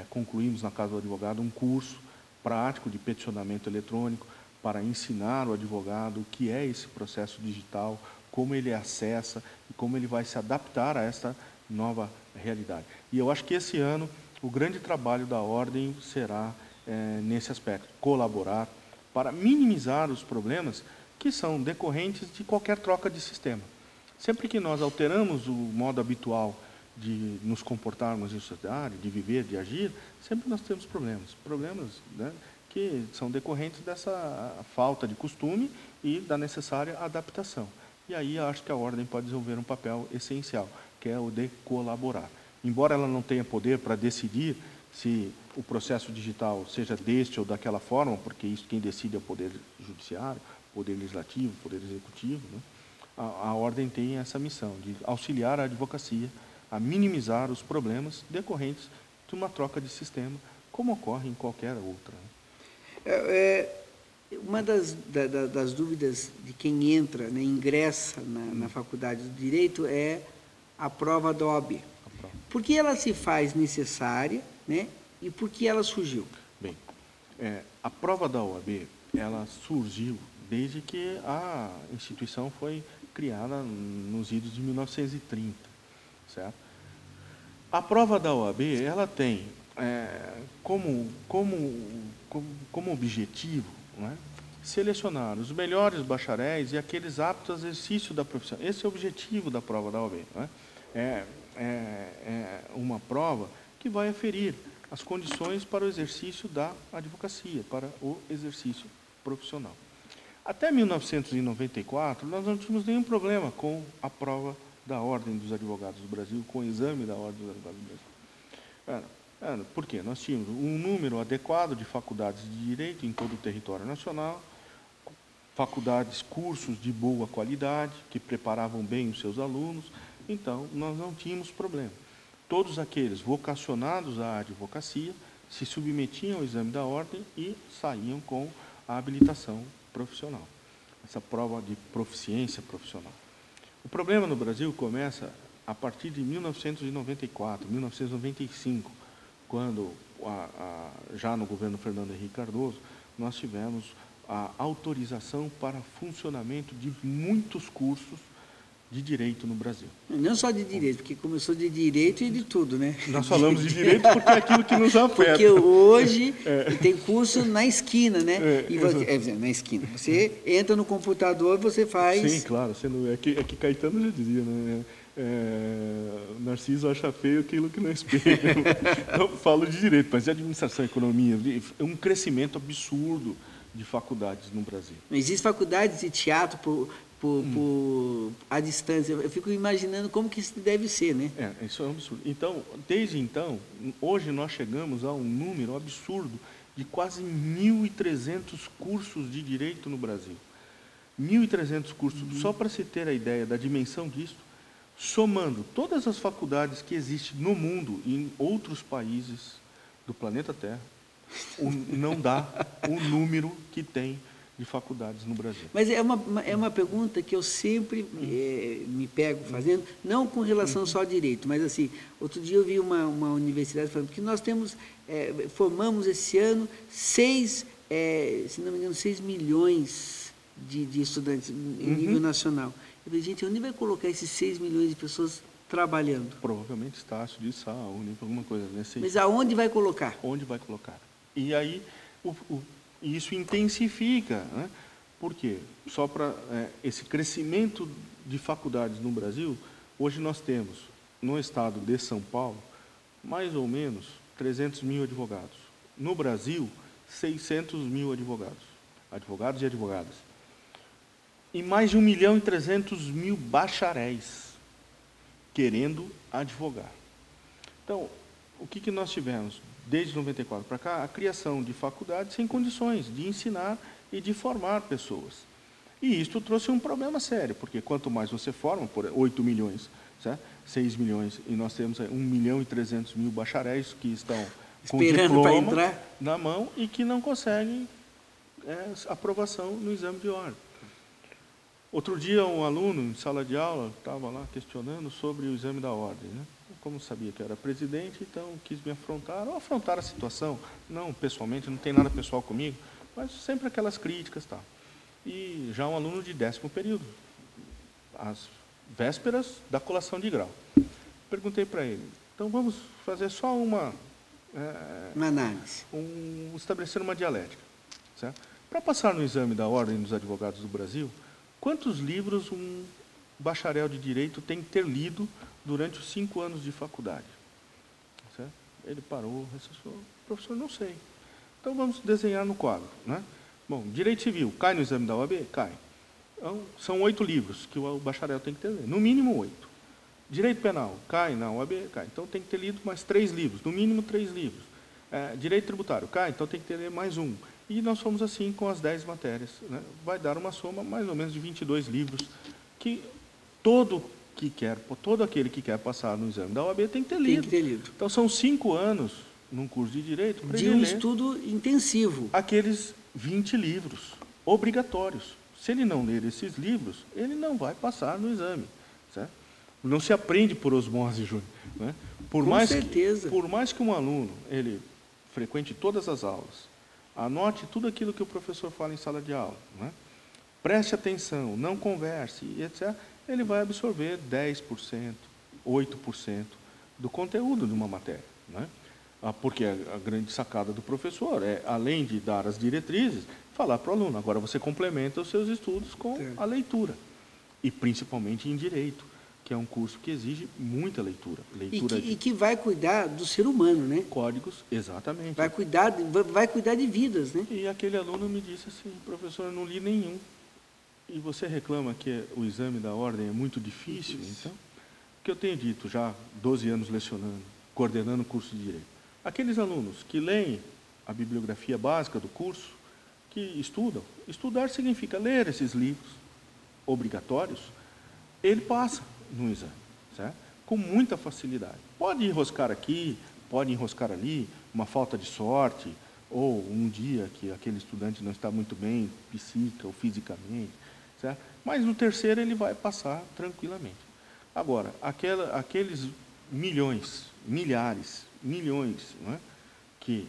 concluímos na Casa do Advogado um curso prático de peticionamento eletrônico para ensinar o advogado o que é esse processo digital, como ele acessa e como ele vai se adaptar a essa nova realidade. E eu acho que esse ano o grande trabalho da Ordem será nesse aspecto, colaborar para minimizar os problemas que são decorrentes de qualquer troca de sistema. Sempre que nós alteramos o modo habitual de nos comportarmos em sociedade, de viver, de agir, sempre nós temos problemas, né, que são decorrentes dessa falta de costume e da necessária adaptação. E aí acho que a Ordem pode desenvolver um papel essencial, que é o de colaborar. Embora ela não tenha poder para decidir se o processo digital seja deste ou daquela forma, porque isso quem decide é o Poder Judiciário, o Poder Legislativo, o Poder Executivo, né? A Ordem tem essa missão de auxiliar a advocacia a minimizar os problemas decorrentes de uma troca de sistema, como ocorre em qualquer outra. Uma das dúvidas de quem entra, né, ingressa na Faculdade do Direito é a prova da OAB. Por que ela se faz necessária, né, e por que ela surgiu? Bem, a prova da OAB, ela surgiu desde que a instituição foi criada nos idos de 1930, certo? A prova da OAB, ela tem como objetivo, né, selecionar os melhores bacharéis e aqueles aptos ao exercício da profissão. Esse é o objetivo da prova da OAB. Né? É uma prova que vai aferir as condições para o exercício da advocacia, para o exercício profissional. Até 1994, nós não tínhamos nenhum problema com a prova da Ordem dos Advogados do Brasil, com o exame da Ordem dos Advogados do Brasil. Por quê? Nós tínhamos um número adequado de faculdades de direito em todo o território nacional, faculdades, cursos de boa qualidade, que preparavam bem os seus alunos, então nós não tínhamos problema. Todos aqueles vocacionados à advocacia se submetiam ao exame da Ordem e saíam com a habilitação profissional, essa prova de proficiência profissional. O problema no Brasil começa a partir de 1994, 1995, quando, já no governo Fernando Henrique Cardoso, nós tivemos a autorização para funcionamento de muitos cursos de direito no Brasil. Não só de direito, porque começou de direito e de tudo, né? Nós falamos de direito porque é aquilo que nos afeta. Porque hoje tem curso na esquina, né? Na esquina. Você entra no computador e você faz... Sim, claro. É que Caetano já dizia, né? Narciso acha feio aquilo que não é espelho. Eu falo de direito, mas de administração, economia, é um crescimento absurdo de faculdades no Brasil. Existem faculdades de teatro à distância. Eu fico imaginando como que isso deve ser, né? Isso é um absurdo. Então, desde então, hoje nós chegamos a um número absurdo de quase 1.300 cursos de direito no Brasil. 1.300 cursos, só para se ter a ideia da dimensão disso, somando todas as faculdades que existem no mundo e em outros países do planeta Terra, não dá o número que tem de faculdades no Brasil. Mas é uma pergunta que eu sempre me pego fazendo, não com relação só ao direito, mas assim, outro dia eu vi uma universidade falando que nós formamos esse ano 6 milhões de estudantes em nível nacional. Eu falei, gente, onde vai colocar esses 6 milhões de pessoas trabalhando? Provavelmente Estácio de Sá, alguma coisa nesse... Mas aonde vai colocar? Onde vai colocar? E aí, isso intensifica, né? Por quê? Só para esse crescimento de faculdades no Brasil, hoje nós temos, no estado de São Paulo, mais ou menos 300 mil advogados. No Brasil, 600 mil advogados e advogadas. E mais de 1.300.000 bacharéis querendo advogar. Então, o que nós tivemos desde 94 para cá? A criação de faculdades sem condições de ensinar e de formar pessoas. E isto trouxe um problema sério, porque quanto mais você forma, por 8 milhões, certo? 6 milhões, e nós temos 1.300.000 bacharéis que estão com diploma na mão e que não conseguem aprovação no exame de ordem. Outro dia, um aluno, em sala de aula, estava lá questionando sobre o exame da ordem, né? Como sabia que eu era presidente, então quis me afrontar, ou afrontar a situação, não pessoalmente, não tem nada pessoal comigo, mas sempre aquelas críticas, tá? E já um aluno de 10º período, às vésperas da colação de grau. Perguntei para ele, então vamos fazer só uma análise, estabelecer uma dialética, certo? Para passar no exame da Ordem dos Advogados do Brasil, quantos livros um bacharel de Direito tem que ter lido durante os 5 anos de faculdade? Certo? Ele parou, disse, professor, não sei. Então vamos desenhar no quadro, né? Bom, Direito Civil, cai no exame da OAB? Cai. Então, são 8 livros que o bacharel tem que ter lido, no mínimo 8. Direito Penal, cai na OAB? Cai. Então tem que ter lido mais 3 livros, no mínimo 3 livros. Direito Tributário, cai, então tem que ter lido mais 1. E nós fomos assim com as 10 matérias, né? Vai dar uma soma mais ou menos de 22 livros, que todo aquele que quer passar no exame da OAB tem que ter lido. Tem que ter lido. Então são 5 anos num curso de Direito para de um estudo intensivo. Aqueles 20 livros obrigatórios. Se ele não ler esses livros, ele não vai passar no exame, certo? Não se aprende por osmose, Júnior, né? Com certeza. Por mais que um aluno ele frequente todas as aulas, anote tudo aquilo que o professor fala em sala de aula, né? Preste atenção, não converse, etc., ele vai absorver 10%, 8% do conteúdo de uma matéria, né? Porque a grande sacada do professor é, além de dar as diretrizes, falar para o aluno, agora você complementa os seus estudos com a leitura, e principalmente em Direito, que é um curso que exige muita leitura. E que vai cuidar do ser humano, né? Códigos, exatamente. Vai cuidar de vidas, né? E aquele aluno me disse assim, professor, eu não li nenhum. E você reclama que o exame da ordem é muito difícil, então? O que eu tenho dito já 12 anos lecionando, coordenando o curso de Direito. Aqueles alunos que leem a bibliografia básica do curso, que estudam, estudar significa ler esses livros obrigatórios, ele passa no exame, certo? Com muita facilidade. Pode enroscar aqui, pode enroscar ali, uma falta de sorte, ou um dia que aquele estudante não está muito bem, psíquica ou fisicamente, certo? Mas no terceiro ele vai passar tranquilamente. Agora, aqueles milhões, milhares, milhões, não é? Que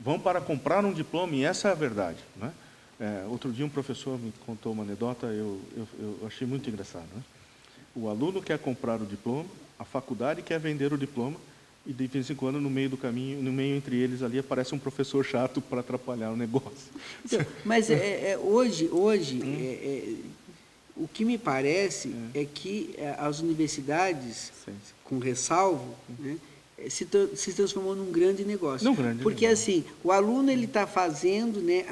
vão para comprar um diploma, e essa é a verdade, não é? Outro dia um professor me contou uma anedota, eu achei muito engraçado, né? O aluno quer comprar o diploma, a faculdade quer vender o diploma, e de vez em quando, no meio do caminho, no meio entre eles ali, aparece um professor chato para atrapalhar o negócio. Mas hoje o que me parece é que as universidades, com ressalvo, né, se transformou num grande negócio. Porque assim, o aluno ele está fazendo, né,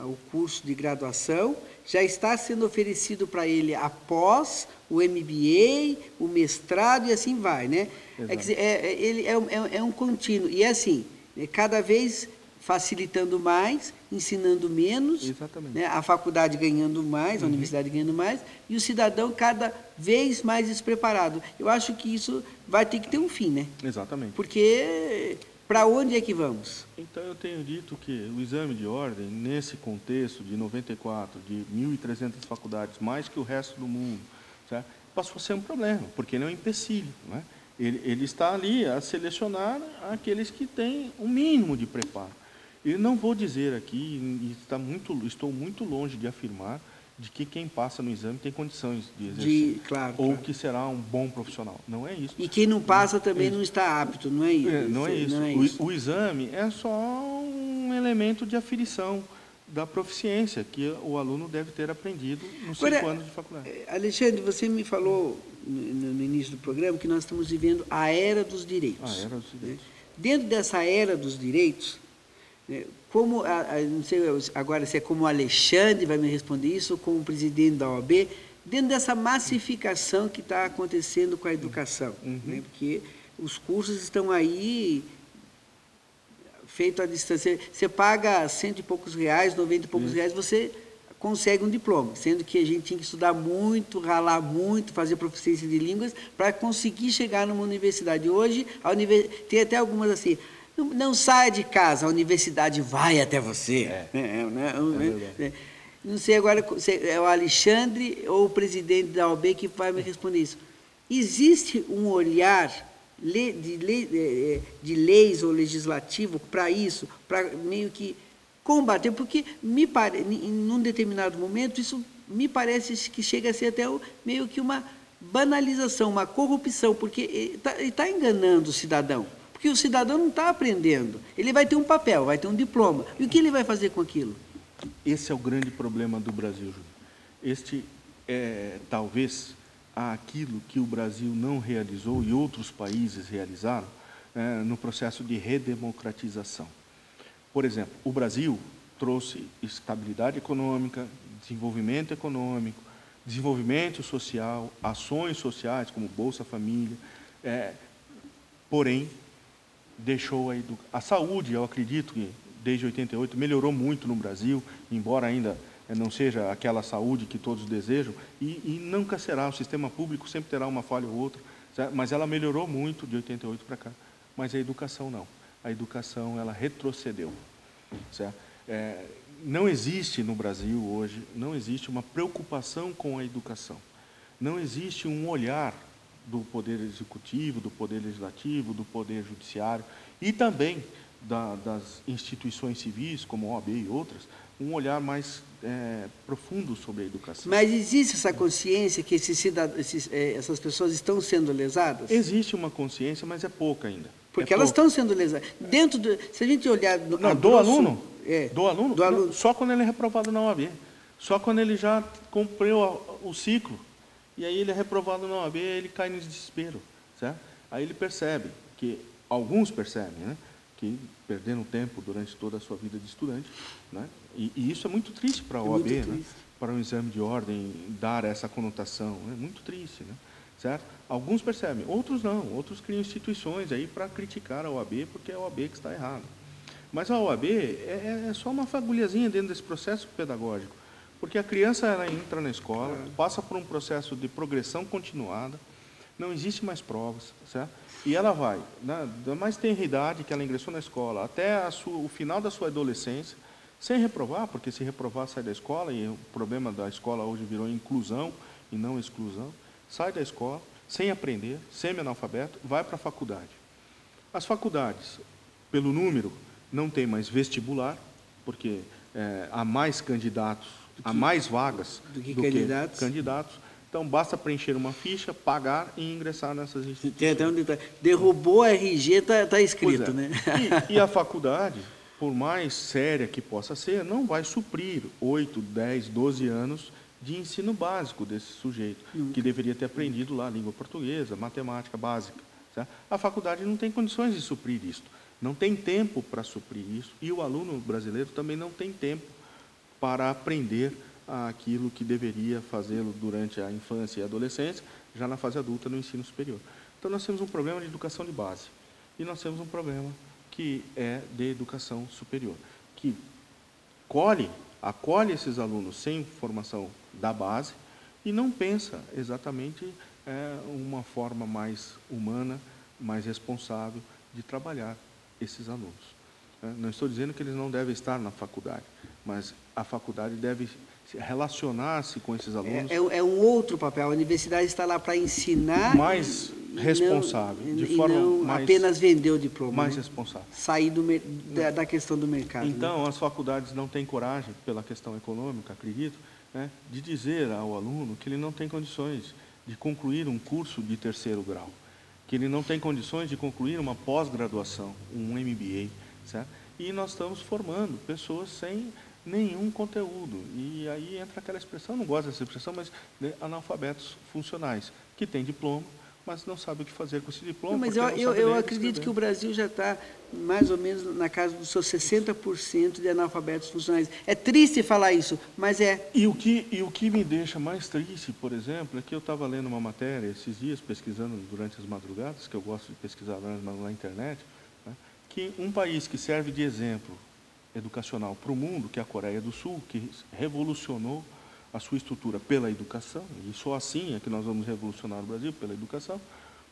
o curso de graduação, já está sendo oferecido para ele após o MBA, o mestrado e assim vai, né? Quer dizer, ele é um contínuo. E assim, cada vez facilitando mais, ensinando menos, né, a faculdade ganhando mais, a universidade ganhando mais, e o cidadão cada vez mais despreparado. Eu acho que isso vai ter que ter um fim, né? Exatamente. Porque para onde é que vamos? Então, eu tenho dito que o exame de ordem, nesse contexto de 94, de 1.300 faculdades, mais que o resto do mundo, certo? Passou a ser um problema, porque ele é um empecilho, né? Ele está ali a selecionar aqueles que têm um mínimo de preparo. Eu não vou dizer aqui, e estou muito longe de afirmar, de que quem passa no exame tem condições de exercer, ou que será um bom profissional. Não é isso. E quem não passa também não está apto, não é isso? Não é isso. O exame é só um elemento de aferição da proficiência que o aluno deve ter aprendido nos 5 anos de faculdade. Alexandre, você me falou no início do programa que nós estamos vivendo a era dos direitos. A era dos direitos. Dentro dessa era dos direitos, como, não sei agora se é como o Alexandre vai me responder isso, ou como o presidente da OAB, dentro dessa massificação que está acontecendo com a educação, né? Porque os cursos estão aí feito à distância. Você paga R$100 e poucos, R$90 e poucos, você consegue um diploma, sendo que a gente tinha que estudar muito, ralar muito, fazer proficiência de línguas para conseguir chegar numa universidade. Hoje, tem até algumas assim, não saia de casa, a universidade vai até você. Não sei agora se é o Alexandre ou o presidente da OAB que vai me responder isso. Existe um olhar de leis ou legislativo para isso, para meio que combater, porque num determinado momento isso me parece que chega a ser até meio que uma banalização, uma corrupção, porque ele está enganando o cidadão, porque o cidadão não está aprendendo. Ele vai ter um papel, vai ter um diploma, e o que ele vai fazer com aquilo? Esse é o grande problema do Brasil, Júlio. Este é, talvez, aquilo que o Brasil não realizou e outros países realizaram no processo de redemocratização. Por exemplo, o Brasil trouxe estabilidade econômica, desenvolvimento econômico, desenvolvimento social, ações sociais como Bolsa Família, porém, deixou a saúde, eu acredito que desde 88 melhorou muito no Brasil, embora ainda não seja aquela saúde que todos desejam, e nunca será, o sistema público sempre terá uma falha ou outra, certo? Mas ela melhorou muito de 88 para cá, mas a educação não. A educação, ela retrocedeu, certo? Não existe no Brasil hoje, não existe uma preocupação com a educação, não existe um olhar do Poder Executivo, do Poder Legislativo, do Poder Judiciário e também das instituições civis, como a OAB e outras, um olhar mais profundo sobre a educação. Mas existe essa consciência que essas pessoas estão sendo lesadas? Existe uma consciência, mas é pouca ainda. Porque elas estão sendo lesadas. Se a gente olhar... Do aluno? Do aluno? Só quando ele é reprovado na OAB. Só quando ele já cumpriu o ciclo. E aí ele é reprovado na OAB, ele cai no desespero. Certo? Aí ele percebe, alguns percebem, né? Que perderam tempo durante toda a sua vida de estudante, né? E isso é muito triste para a OAB, né? Para um exame de ordem dar essa conotação, é muito triste, né? Certo? Alguns percebem, outros não, outros criam instituições aí para criticar a OAB, porque é a OAB que está errada. Mas a OAB é só uma fagulhazinha dentro desse processo pedagógico, porque a criança ela entra na escola, passa por um processo de progressão continuada, não existe mais provas, certo? E ela vai, da mais tenra idade que ela ingressou na escola, até o final da sua adolescência, sem reprovar, porque se reprovar sai da escola, e o problema da escola hoje virou inclusão e não exclusão, sai da escola, sem aprender, semi-analfabeto, vai para a faculdade. As faculdades, pelo número, não tem mais vestibular, porque há mais candidatos, há mais vagas do que candidatos. Então, basta preencher uma ficha, pagar e ingressar nessas instituições. Derrubou a RG, está escrito, né? E a faculdade, por mais séria que possa ser, não vai suprir 8, 10, 12 anos de ensino básico desse sujeito, que deveria ter aprendido lá a língua portuguesa, matemática básica. Certo? A faculdade não tem condições de suprir isso, não tem tempo para suprir isso, e o aluno brasileiro também não tem tempo para aprender aquilo que deveria fazê-lo durante a infância e a adolescência, já na fase adulta, no ensino superior. Então, nós temos um problema de educação de base, e nós temos um problema que é de educação superior, que acolhe esses alunos sem formação da base e não pensa exatamente uma forma mais humana, mais responsável de trabalhar esses alunos. Não estou dizendo que eles não devem estar na faculdade, mas a faculdade deve relacionar-se com esses alunos. É um outro papel. A universidade está lá para ensinar. Mais responsável, de forma não mais apenas vender o diploma. Mais responsável. Sair da questão do mercado. Então, as faculdades não têm coragem, pela questão econômica, acredito, de dizer ao aluno que ele não tem condições de concluir um curso de 3º grau, que ele não tem condições de concluir uma pós-graduação, um MBA, certo? E nós estamos formando pessoas sem nenhum conteúdo. E aí entra aquela expressão, não gosto dessa expressão, mas analfabetos funcionais, que têm diploma, mas não sabem o que fazer com esse diploma. Mas eu acredito que o Brasil já está mais ou menos na casa dos seus 60% de analfabetos funcionais. É triste falar isso, mas é. E o que me deixa mais triste, por exemplo, é que eu estava lendo uma matéria esses dias, pesquisando durante as madrugadas, que eu gosto de pesquisar na internet, né, que um país que serve de exemplo educacional para o mundo, que é a Coreia do Sul, que revolucionou a sua estrutura pela educação, e só assim é que nós vamos revolucionar o Brasil, pela educação,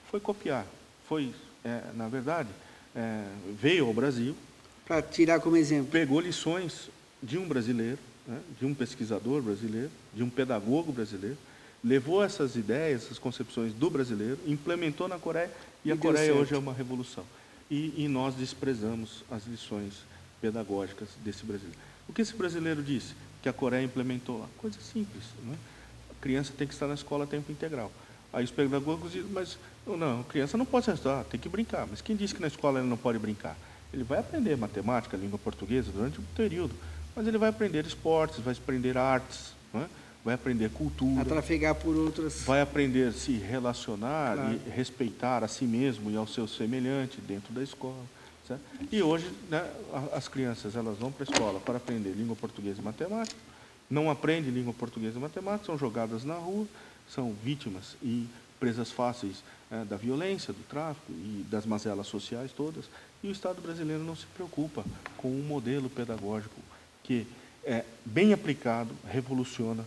foi copiar. Na verdade, veio ao Brasil, para tirar como exemplo, pegou lições de um brasileiro, né, de um pesquisador brasileiro, de um pedagogo brasileiro, levou essas ideias, essas concepções do brasileiro, implementou na Coreia, e a Coreia hoje é uma revolução. E nós desprezamos as lições pedagógicas desse brasileiro. O que esse brasileiro disse? Que a Coreia implementou lá. Coisa simples, né? A criança tem que estar na escola a tempo integral. Aí os pedagogos dizem, mas não, a criança não pode estudar, tem que brincar. Mas quem disse que na escola ele não pode brincar? Ele vai aprender matemática, língua portuguesa durante um período, mas ele vai aprender esportes, vai aprender artes, né? Vai aprender cultura. A trafegar por outras. Vai aprender a se relacionar, claro, e respeitar a si mesmo e ao seu semelhante dentro da escola. Certo? E hoje, né, as crianças elas vão para a escola para aprender língua portuguesa e matemática, não aprendem língua portuguesa e matemática, são jogadas na rua, são vítimas e presas fáceis da violência, do tráfico e das mazelas sociais todas. E o Estado brasileiro não se preocupa com um modelo pedagógico que, bem aplicado, revoluciona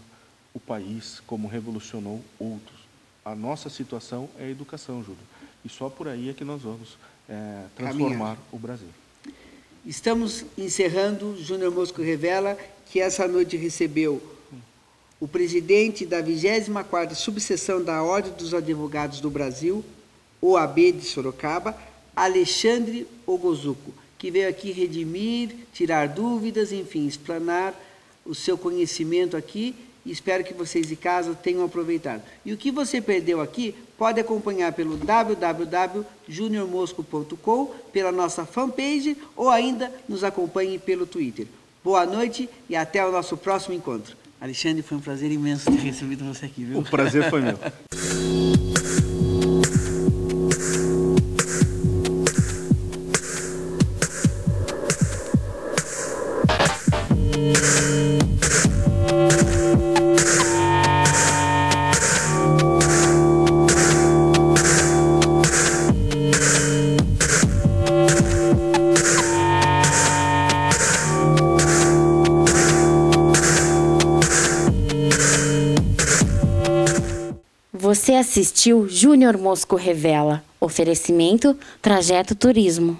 o país como revolucionou outros. A nossa situação é a educação, Júlio. E só por aí é que nós vamos transformar o Brasil. Estamos encerrando. Júnior Mosco revela que essa noite recebeu o presidente da 24ª Subseção da Ordem dos Advogados do Brasil, OAB de Sorocaba, Alexandre Ogozuco, que veio aqui redimir, tirar dúvidas, enfim, explanar o seu conhecimento aqui, e espero que vocês de casa tenham aproveitado. E o que você perdeu aqui, pode acompanhar pelo www.juniormosco.com, pela nossa fanpage, ou ainda nos acompanhe pelo Twitter. Boa noite e até o nosso próximo encontro. Alexandre, foi um prazer imenso ter recebido você aqui, viu? O prazer foi meu. Você assistiu Júnior Mosco Revela. Oferecimento Trajeto Turismo.